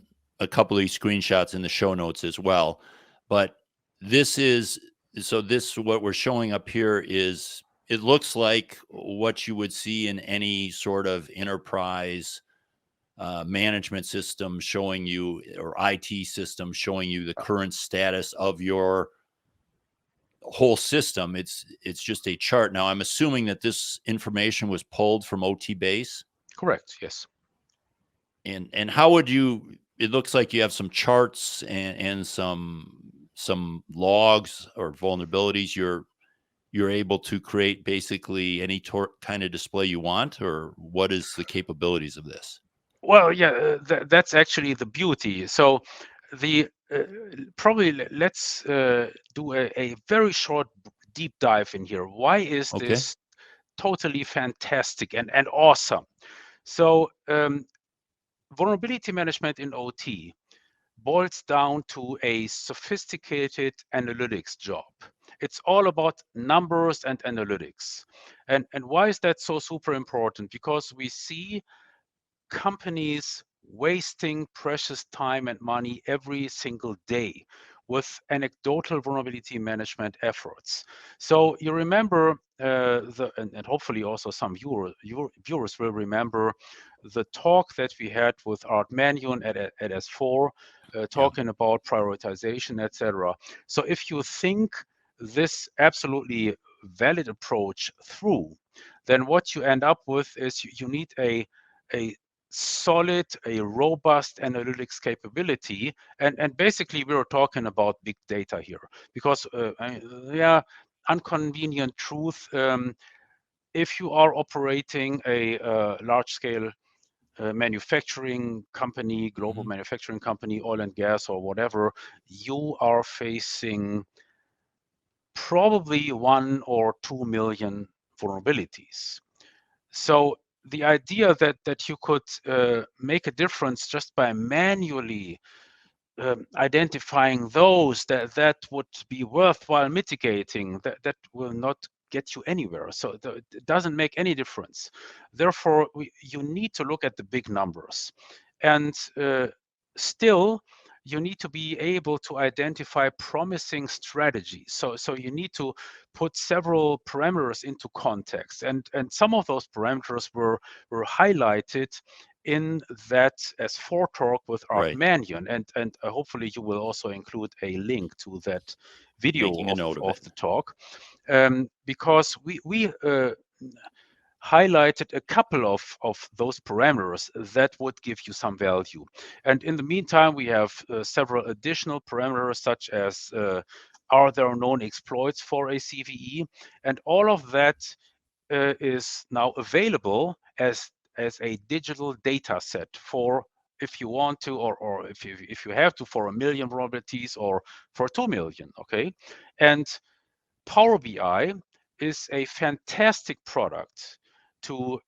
couple of these screenshots in the show notes as well. But this is this what we're showing up here is it looks like what you would see in any sort of enterprise management system showing you or IT system showing you the current status of your whole system. It's just a chart. Now, I'm assuming that this information was pulled from OTbase. Correct, yes. And how would you it looks like you have some charts and some logs or vulnerabilities you're able to create basically any kind of display you want, or what is the capabilities of this? Well, yeah, that's actually the beauty. So the probably let's do a very short deep dive in here. Why is Okay. this totally fantastic and awesome? So vulnerability management in OT boils down to a sophisticated analytics job. It's all about numbers and analytics. And why is that so super important? Because we see companies wasting precious time and money every single day with anecdotal vulnerability management efforts. So you remember and hopefully also some viewers will remember the talk that we had with Art Manion at S4, Yeah. talking about prioritization, etc. So if you think this absolutely valid approach through, then what you end up with is you need a solid, a robust analytics capability. And basically, we are talking about big data here because, yeah, inconvenient truth. If you are operating a large scale manufacturing company, global Mhm. manufacturing company, oil and gas or whatever, you are facing probably 1 or 2 million vulnerabilities. So the idea that you could make a difference just by manually identifying those that would be worthwhile mitigating, that will not get you anywhere. So it doesn't make any difference. Therefore, you need to look at the big numbers. And still, you need to be able to identify promising strategies. So you need to put several parameters into context. And some of those parameters were highlighted in that S4 talk with Art Right. Mannion, and hopefully you will also include a link to that video Making a note of of it. the talk, because we highlighted a couple of those parameters that would give you some value. And in the meantime, we have several additional parameters such as are there known exploits for a CVE, and all of that is now available as a digital data set for if you want to, or if you have to, for 1 million vulnerabilities or for 2 million, okay? And Power BI is a fantastic product to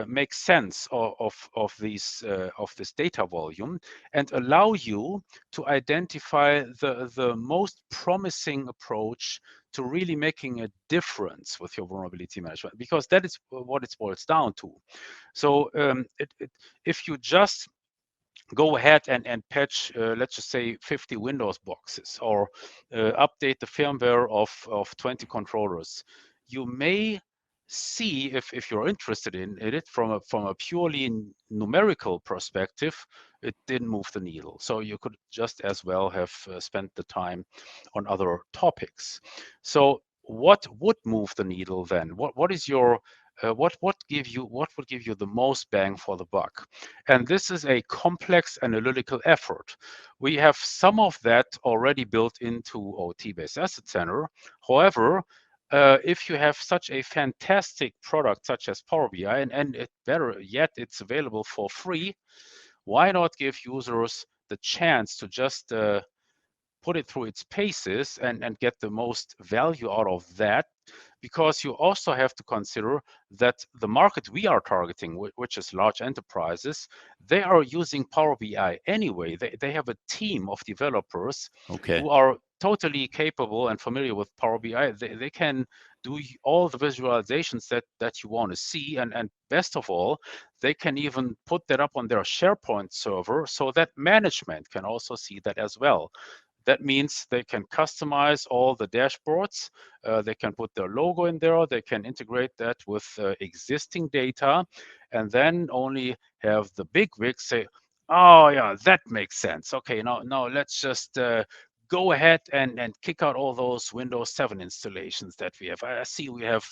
make sense of this data volume and allow you to identify the most promising approach to really making a difference with your vulnerability management, because that is what it boils down to. So if you just go ahead and patch, let's just say 50 Windows boxes, or update the firmware of 20 controllers, you may see, if you're interested in it from a purely numerical perspective, it didn't move the needle. So you could just as well have spent the time on other topics. So what would move the needle then? What is your what would give you the most bang for the buck? And this is a complex analytical effort. We have some of that already built into OTbase Asset Center. However, if you have such a fantastic product such as Power BI, and better yet, it's available for free, why not give users the chance to just put it through its paces and get the most value out of that? Because you also have to consider that the market we are targeting, which is large enterprises, they are using Power BI anyway. They have a team of developers Okay. who are totally capable and familiar with Power BI. They can do all the visualizations that you want to see. And best of all, they can even put that up on their SharePoint server so that management can also see that as well. That means they can customize all the dashboards. They can put their logo in there. They can integrate that with existing data, and then only have the big wigs say, "Oh yeah, that makes sense. Okay, now let's just go ahead and kick out all those Windows 7 installations that we have. I see we have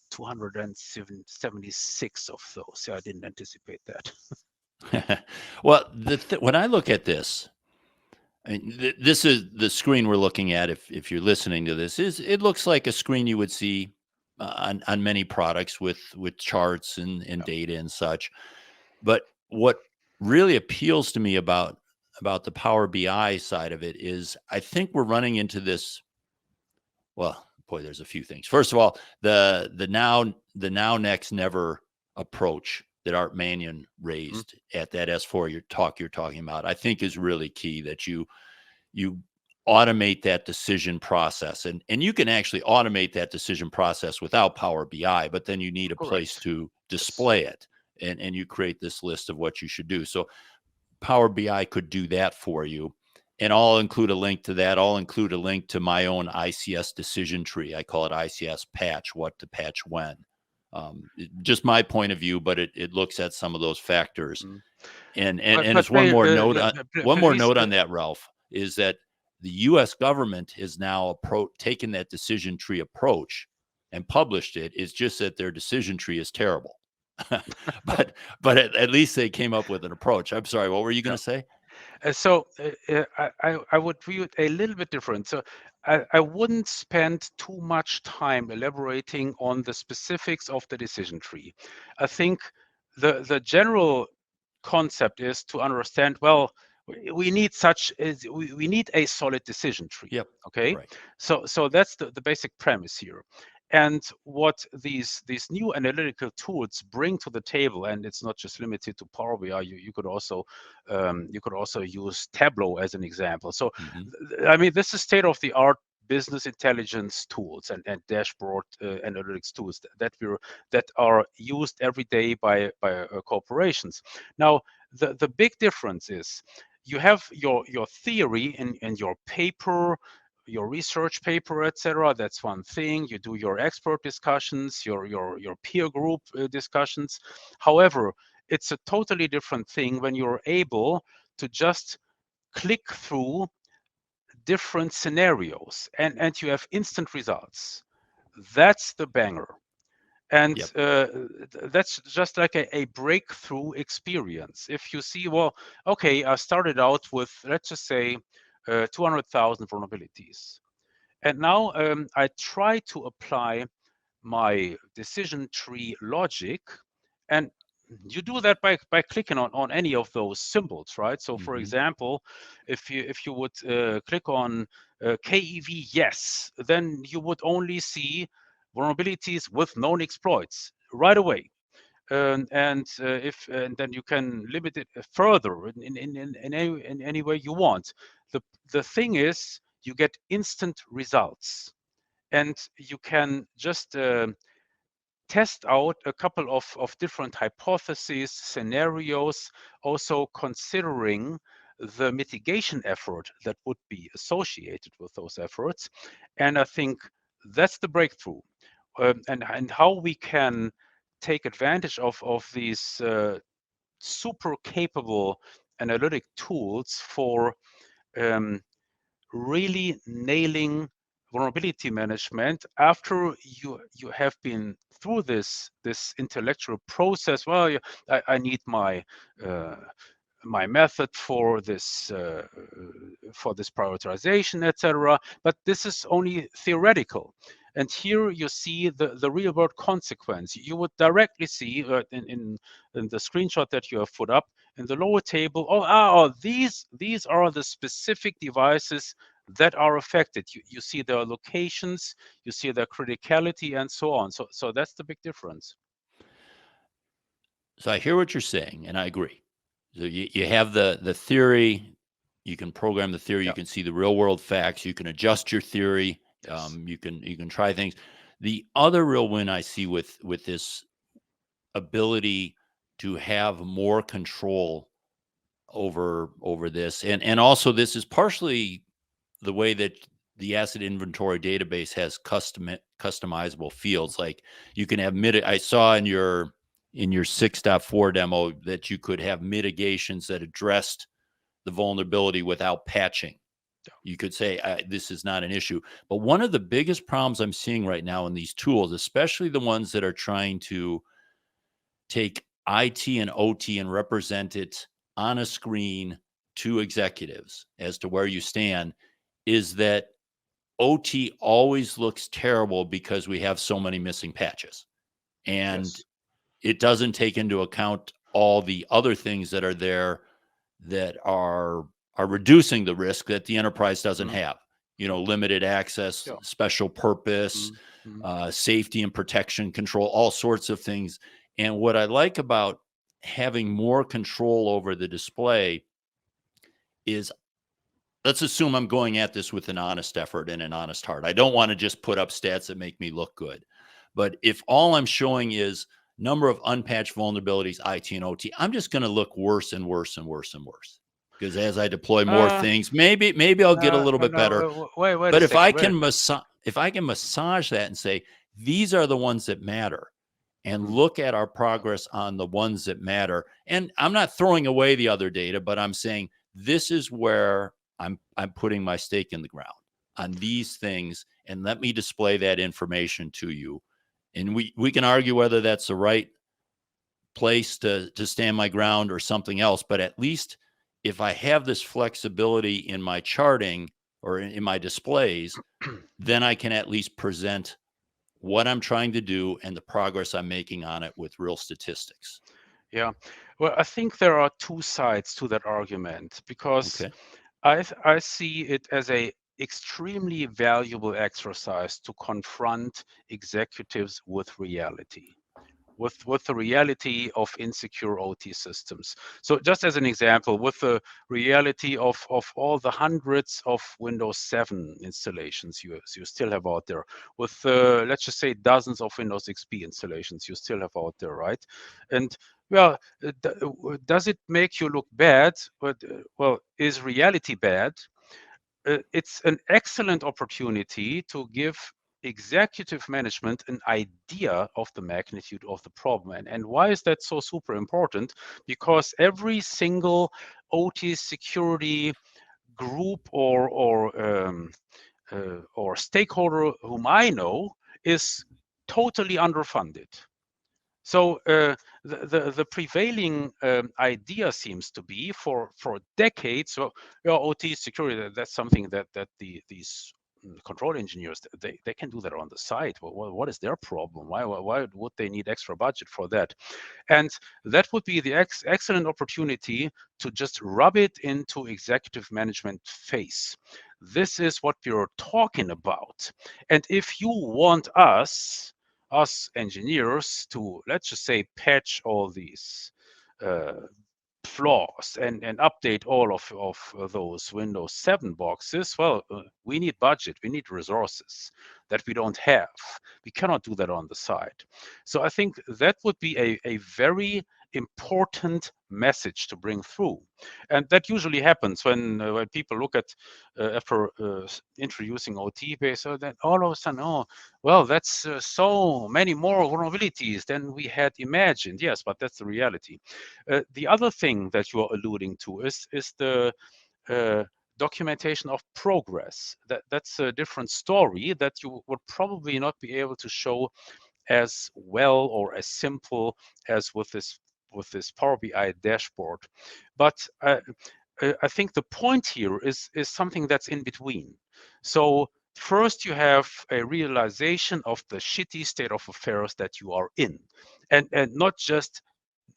276 of those. Yeah, I didn't anticipate that." Well, when I look at this, I mean, this is the screen we're looking at. If you're listening to this, is it looks like a screen you would see on many products with charts and Yeah. data and such. But what really appeals to me about the Power BI side of it is I think we're running into this. Well, boy, there's a few things. First of all, the now next never approach that Art Mannion Mhm. raised at that S4 you're talking about, I think is really key, that you automate that decision process. And you can actually automate that decision process without Power BI, but then you need a place Correct. to Yes. display it. And you create this list of what you should do. So Power BI could do that for you. And I'll include a link to that. I'll include a link to my own ICS decision tree. I call it ICS patch, what to patch when. Just my point of view, but it looks at some of those factors. Mhm. And But it's one more note please, on that, Ralph, is that the U.S. government has now taken that decision tree approach and published it. It's just that their decision tree is terrible. but at least they came up with an approach. I'm sorry, what were you going yeah. to say? I would view it a little bit different. So I wouldn't spend too much time elaborating on the specifics of the decision tree. I think the general concept is to understand, well, we need we need a solid decision tree. Yep. Okay. Right. So that's the basic premise here. And what these new analytical tools bring to the table, and it's not just limited to Power BI, you could also use Tableau as an example. So Hmm. I mean, this is state of the art business intelligence tools and dashboard analytics tools that are used every day by corporations. Now, the big difference is you have your theory in your paper, your research paper, etc. That's one thing. You do your expert discussions, your peer group discussions. However, it's a totally different thing when you're able to just click through different scenarios and you have instant results. That's the banger. And Yep. that's just like a breakthrough experience. If you see, well, okay, I started out with, let's just say, 200,000 vulnerabilities. And now I try to apply my decision tree logic. And you do that by clicking on any of those symbols, right? So for Hmm. example, if you would click on KEV yes, then you would only see vulnerabilities with known exploits right away. And then you can limit it further in any way you want. The thing is, you get instant results, and you can just test out a couple of different hypotheses, scenarios, also considering the mitigation effort that would be associated with those efforts. And I think that's the breakthrough. And how we can take advantage of these super capable analytic tools for um, really nailing vulnerability management after you have been through this intellectual process. Well, I need uh, my method for this prioritization, etc. But this is only theoretical. And here you see the real world consequence. You would directly see in the screenshot that you have put up in the lower table, these are the specific devices that are affected. You see their locations, you see their criticality, and so on. So that's the big difference. So I hear what you're saying, and I agree. So you have the theory, you can program the theory, you Yeah. can see the real world facts, you can adjust your theory, Yes. you can try things. The other real win I see with this ability to have more control over this, and also this is partially the way that the asset inventory database has customizable fields. Like you can have I saw in your 6.4 demo that you could have mitigations that addressed the vulnerability without patching. You could say this is not an issue. But one of the biggest problems I'm seeing right now in these tools, especially the ones that are trying to take IT and OT and represent it on a screen to executives as to where you stand, is that OT always looks terrible because we have so many missing patches. And Yes. it doesn't take into account all the other things that are there that are reducing the risk that the enterprise doesn't Mm, have. You know, limited access, yeah. special purpose, Mm, mm, safety and protection control, all sorts of things. And what I like about having more control over the display is, let's assume I'm going at this with an honest effort and an honest heart. I don't want to just put up stats that make me look good. But if all I'm showing is number of unpatched vulnerabilities, IT and OT, I'm just going to look worse and worse and worse and worse. Because as I deploy more uh, things, maybe I'll get a little bit better. no, wait a But if second. I Wait. can massage that and say these are the ones that matter, and Mm, look at our progress on the ones that matter, and I'm not throwing away the other data, but I'm saying this is where I'm putting my stake in the ground on these things, and let me display that information to you. And we can argue whether that's the right place to stand my ground or something else, but at least if I have this flexibility in my charting or in my displays, then I can at least present what I'm trying to do and the progress I'm making on it with real statistics. Yeah. Well, I think there are two sides to that argument because Okay. I see it as a extremely valuable exercise to confront executives with reality. With the reality of insecure OT systems. So just as an example, with the reality of all the hundreds of Windows 7 installations you still have out there, with let's just say dozens of Windows XP installations you still have out there, right? And well, does it make you look bad? But well, is reality bad? It's an excellent opportunity to give executive management an idea of the magnitude of the problem. And why is that so super important? Because every single OT security group or stakeholder whom I know is totally underfunded. So the prevailing idea seems to be for decades. So OT security, that's something that these control engineers, they can do that on the side. What is their problem? Why would they need extra budget for that? And that would be the excellent opportunity to just rub it into executive management face. This is what we're talking about. And if you want us engineers to, let's just say, patch all these uh, flaws and update all of those Windows 7 boxes, well, we need budget, we need resources that we don't have. We cannot do that on the side. So I think that would be a very important message to bring through. And that usually happens when people look at after introducing OTbase, so then all of a sudden, oh, well, that's so many more vulnerabilities than we had imagined. Yes, but that's the reality. The other thing that you're alluding to is the documentation of progress. That's a different story that you would probably not be able to show as well or as simple as with this Power BI dashboard. But I think the point here is something that's in between. So first you have a realization of the shitty state of affairs that you are in, and not just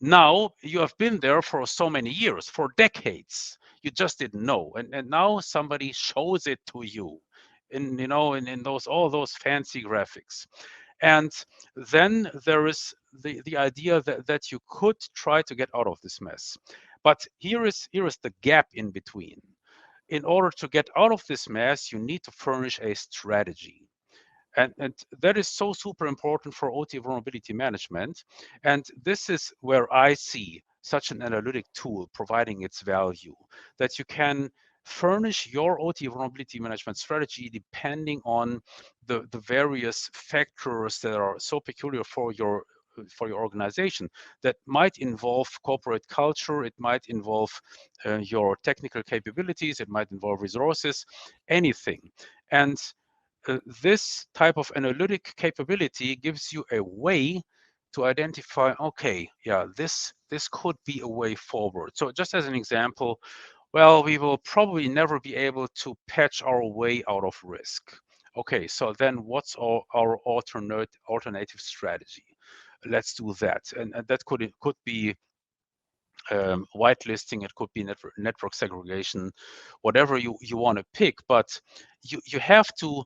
now. You have been there for so many years, for decades. You just didn't know, and now somebody shows it to you, in those all those fancy graphics. And then there is the idea that you could try to get out of this mess. But here is the gap in between. In order to get out of this mess, you need to furnish a strategy. And that is so super important for OT vulnerability management. And this is where I see such an analytic tool providing its value, that you can furnish your OT vulnerability management strategy depending on the various factors that are so peculiar for your organization. That might involve corporate culture, it might involve your technical capabilities, it might involve resources, anything. And this type of analytic capability gives you a way to identify, okay, yeah, this could be a way forward. So just as an example, well, we will probably never be able to patch our way out of risk. Okay, so then what's our alternative strategy? Let's do that. And that could be whitelisting, it could be network segregation, whatever you want to pick, but you have to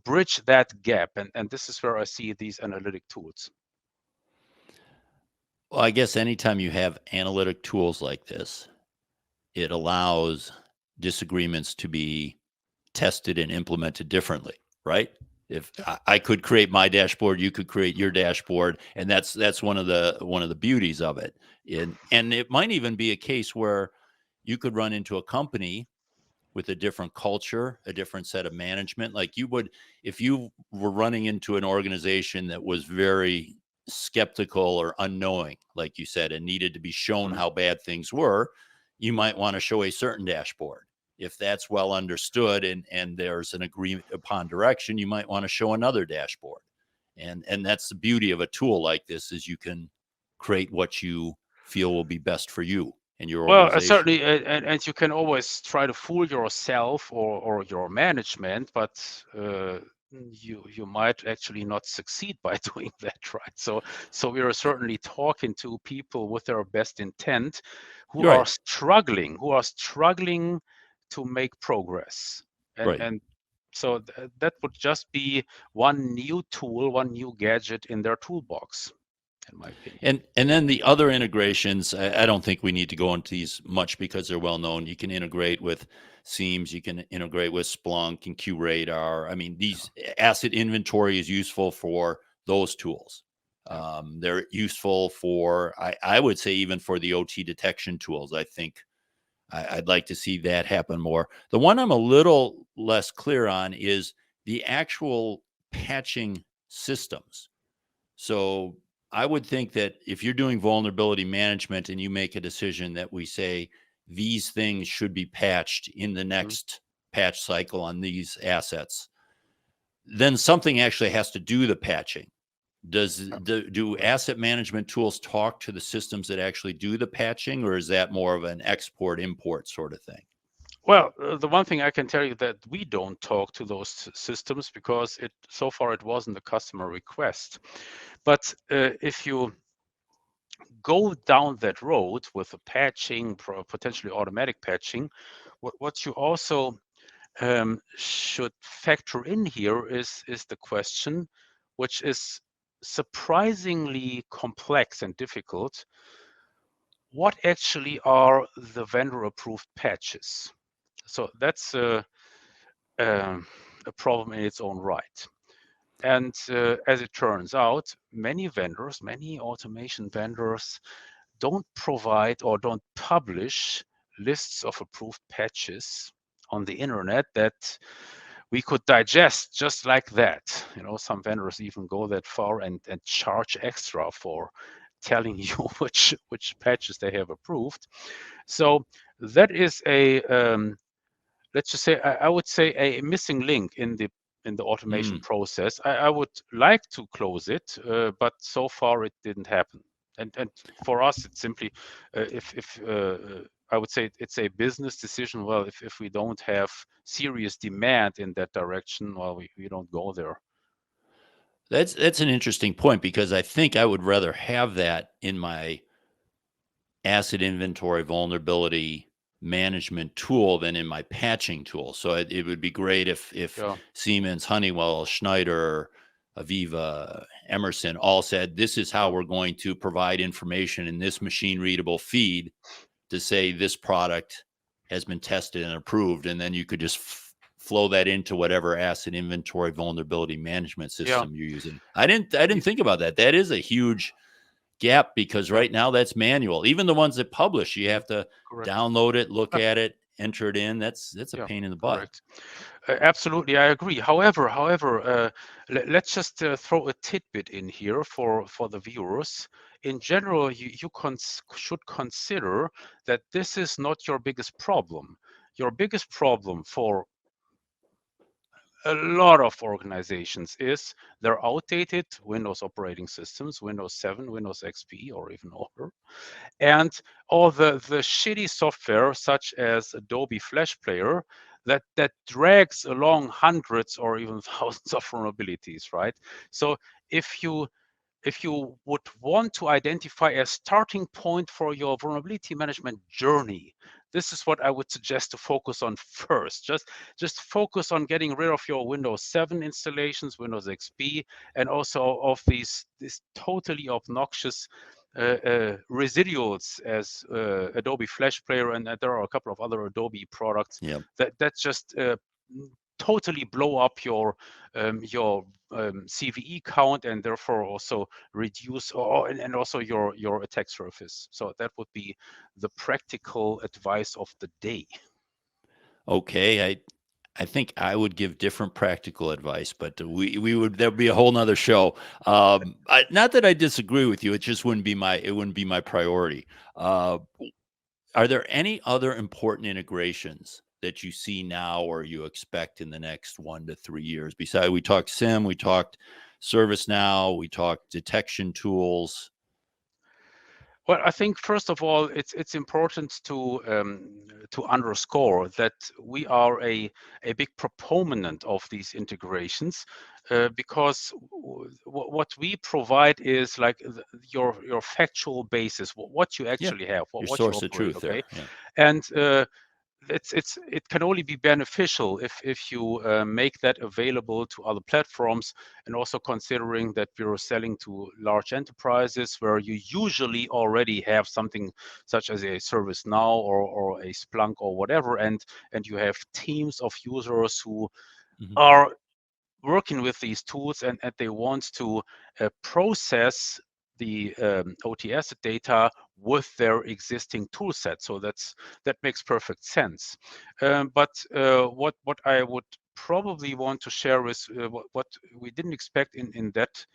bridge that gap, and this is where I see these analytic tools. Well, I guess anytime you have analytic tools like this, it allows disagreements to be tested and implemented differently, right? If I could create my dashboard, you could create your dashboard, and that's one of the beauties of it. And it might even be a case where you could run into a company with a different culture, a different set of management. Like you would, if you were running into an organization that was very skeptical or unknowing, like you said, and needed to be shown how bad things were, you might want to show a certain dashboard. If that's well understood and there's an agreement upon direction, you might want to show another dashboard. And that's the beauty of a tool like this, is you can create what you feel will be best for you and your Well, organization. certainly, and you can always try to fool yourself or your management, but you might actually not succeed by doing that, right? So we are certainly talking to people with their best intent who are Right. struggling to make progress. Right. And so that would just be one new tool, one new gadget in their toolbox, in my opinion. And then the other integrations, I don't think we need to go into these much because they're well known. You can integrate with Seams, you can integrate with Splunk and QRadar. I mean, these asset inventory is useful for those tools. Yeah. They're useful for, I would say, even for the OT detection tools. I think I'd like to see that happen more. The one I'm a little less clear on is the actual patching systems. So I would think that if you're doing vulnerability management and you make a decision that we say these things should be patched in the Mhm. next patch cycle on these assets, then something actually has to do the patching. Do Correct. asset management tools talk to the systems that actually do the patching, or is that more of an export import sort of thing? Well, the one thing I can tell you that we don't talk to those systems because so far it wasn't a customer request. But if you go down that road with the patching, potentially automatic patching, what you also should factor in here is the question, which is surprisingly complex and difficult. What actually are the vendor-approved patches? So that's a problem in its own right. And as it turns out, many vendors, many automation vendors don't provide or don't publish lists of approved patches on the internet that we could digest just like that. Some vendors even go that far and charge extra for telling you which patches they have approved. So that is a let's just say I would say a missing link in the automation Mm. process. I would like to close it, but so far it didn't happen. And for us, it's simply if I would say it's a business decision. Well, if we don't have serious demand in that direction, well, we don't go there. That's an interesting point because I think I would rather have that in my asset inventory vulnerability management tool than in my patching tool. So it would be great if Yeah, Siemens, Honeywell, Schneider, Aviva, Emerson all said, this is how yeah, we're going to provide information in this machine readable feed to say this product has been tested and approved. And then you could just flow that into whatever asset inventory vulnerability management yeah, system you're using. I didn't think about that. That is a huge gap because yeah, right now that's manual. Even the ones that publish, you yeah. have to Correct. download it, look Uh, at it, enter it in. That's a yeah, pain in the butt. correct. Absolutely, I agree. However, let's just throw a tidbit in here for the viewers. In general, you should consider that this is not your biggest problem. Your biggest problem for a lot of organizations is their outdated Windows operating systems, Windows 7, Windows XP, or even older, and all the shitty software such as Adobe Flash Player that drags along hundreds or even thousands of vulnerabilities, right? So if you would want to identify a starting point for your vulnerability management journey, this is what I would suggest to focus on first. Just focus on getting rid of your Windows 7 installations, Windows XP, and also of these totally obnoxious residuals as Adobe Flash Player, and there are a couple of other Adobe products Yeah. that just totally blow up your CVE count and therefore also reduce and also your attack surface. So that would be the practical advice of the day. Okay. I think I would give different practical advice, but we would there'd be a whole nother show. Not that I disagree with you, it just wouldn't be my priority. Are there any other important integrations that you see now or you expect in the next 1 to 3 years? Besides, we talked SIM, we talked ServiceNow, we talked detection tools. Well, I think first of all, it's important to underscore that we are a big proponent of these integrations, because what we provide is like your factual basis, what you Yeah, actually have, your what you source of operate. truth Okay, there. Yeah. and it can only be beneficial if you make that available to other platforms, and also considering that we're selling to large enterprises where you usually already have something such as a ServiceNow or a Splunk or whatever, and you have teams of users who Mhm. are working with these tools, and they want to process the OT asset data with their existing tool set. So that makes perfect sense. But what I would probably want to share is what we didn't expect in that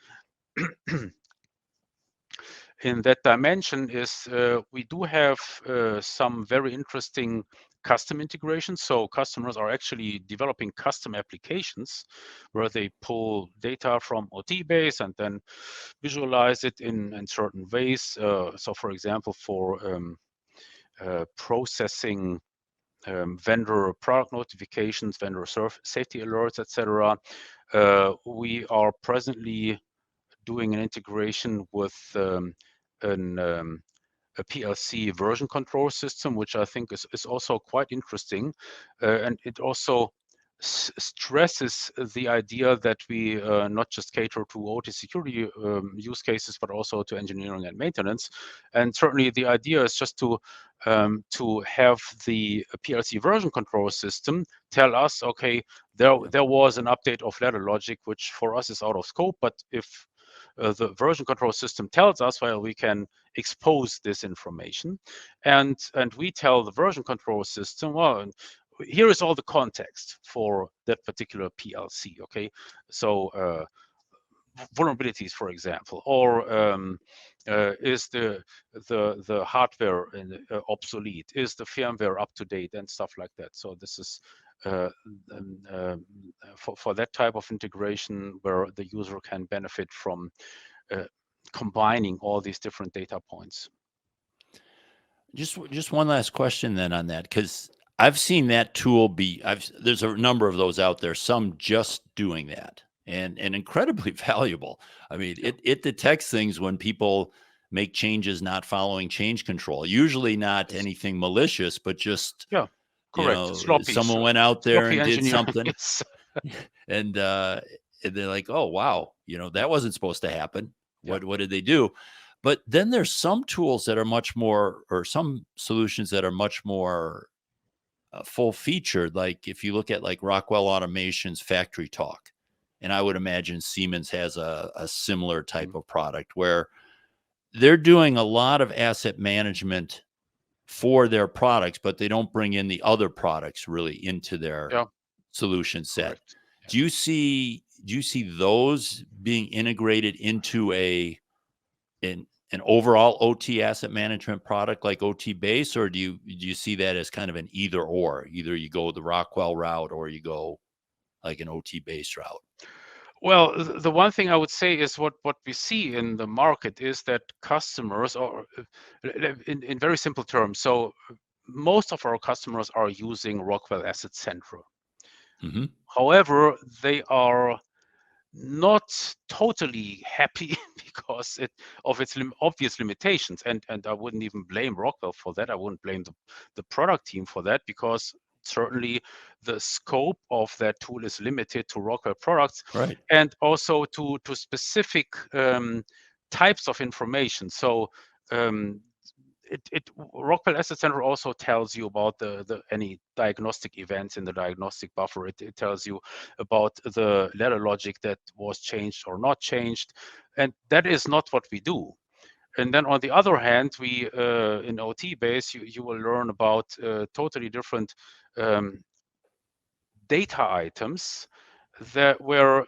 in that dimension is we do have some very interesting custom integrations. So customers are actually developing custom applications where they pull data from OTbase and then visualize it in certain ways. So for example, for processing vendor product notifications, vendor safety alerts, etc. We are presently doing an integration with an a PLC version control system, which I think is also quite interesting. And it also stresses the idea that we not just cater to OT security use cases, but also to engineering and maintenance. And certainly the idea is just to have the PLC version control system tell us, okay, Yeah. there was an update of ladder logic, which for us is out of scope, but if the version control system tells us, well, we can expose this information, and we tell the version control system, well, here is all the context for that particular PLC. Okay, so vulnerabilities, for example, or is the hardware obsolete? Is the firmware up to date and stuff like that? So this is uh, for that type of integration where the user can benefit from uh, combining all these different data points. Just one last question then on that, because I've seen that tool be. There's a number of those out there. Some just doing that, and incredibly valuable. I mean, Yeah, it detects things when people make changes not following change control. Usually not yes. anything malicious, but just Yeah, correct. Sloppy, someone went out there sloppy and did engineering. something, Yes. and they're like, oh wow, that wasn't supposed to happen. Yeah. What did they do? But then there's some tools that are much more, or some solutions that are much more full featured. Like if you look at like Rockwell Automation's Factory Talk, and I would imagine Siemens has a similar type Mhm. of product where they're doing a lot of asset management for their products, but they don't bring in the other products really into their Yeah, solution set. correct. Yeah. Do you see those being integrated into an overall OT asset management product like OTbase, or do you see that as kind of an either or? Either you go the Rockwell route or you go like an OTbase route. Well, the one thing I would say is what we see in the market is that customers, or in very simple terms, so most of our customers are using Rockwell Asset Central. Hmm. However, they are not totally happy because of its obvious limitations, and I wouldn't even blame Rockwell for that. I wouldn't blame the product team for that, because certainly the scope of that tool is limited to Rockwell products, Right. and also to specific types of information. So um, Rockwell Asset Center also tells you about the any diagnostic events in the diagnostic buffer. It tells you about the ladder logic that was changed or not changed, and that is not what we do. And then on the other hand, we in OTbase you will learn about totally different um, data items that where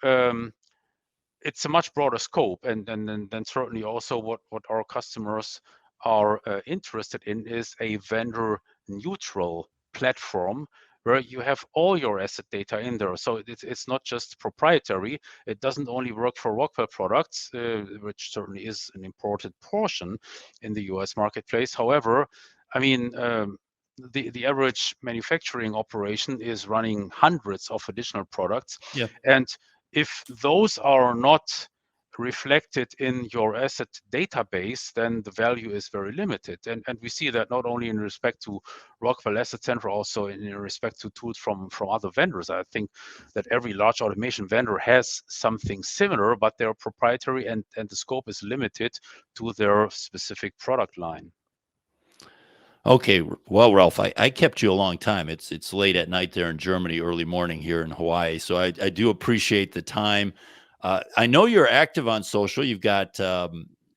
it's a much broader scope, and then certainly also what our customers are interested in is a vendor neutral platform where you have all your asset data in there. So it's not just proprietary. It doesn't only work for Rockwell products, which certainly is an important portion in the US marketplace. However, I mean, the average manufacturing operation is running hundreds of additional products. Yeah. And if those are not reflected in your asset database, then the value is very limited. And we see that not only in respect to Rockwell Asset Center, also in respect to tools from other vendors. I think that every large automation vendor has something similar, but they're proprietary and the scope is limited to their specific product line. Okay. Well, Ralph, I kept you a long time. It's late at night there in Germany, early morning here in Hawaii. So I do appreciate the time. I know you're active on social. You've got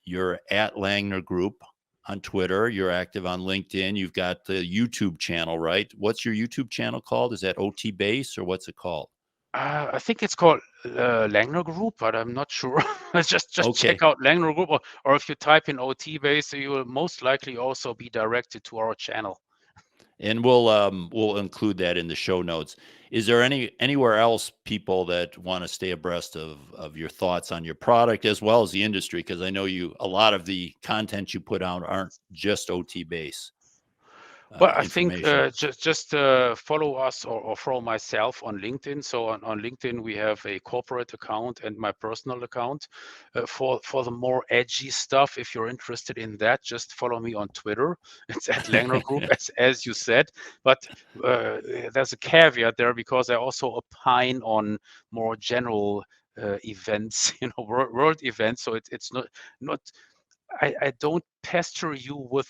your at Langner group on Twitter. You're active on LinkedIn. You've got the YouTube channel, right? What's your YouTube channel called? Is that OTbase or what's it called? I think it's called Langner Group, but I'm not sure. just Okay. check out Langner Group, or if you type in OTbase, you will most likely also be directed to our channel. And we'll include that in the show notes. Is there anywhere else people that want to stay abreast of your thoughts on your product as well as the industry? Because I know a lot of the content you put out aren't just OT base Well, I think information. just follow us or follow myself on LinkedIn. So on LinkedIn, we have a corporate account and my personal account. For the more edgy stuff, if you're interested in that, just follow me on Twitter. It's at Langner Group, as you said. But there's a caveat there because I also opine on more general events, world events. So it's not I don't pester you with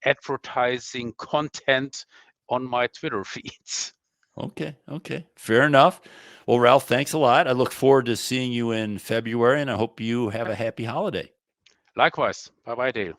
advertising content on my Twitter feeds. Okay. Fair enough. Well, Ralph, thanks a lot. I look forward to seeing you in February, and I hope you have a happy holiday. Likewise. Bye bye, Dale.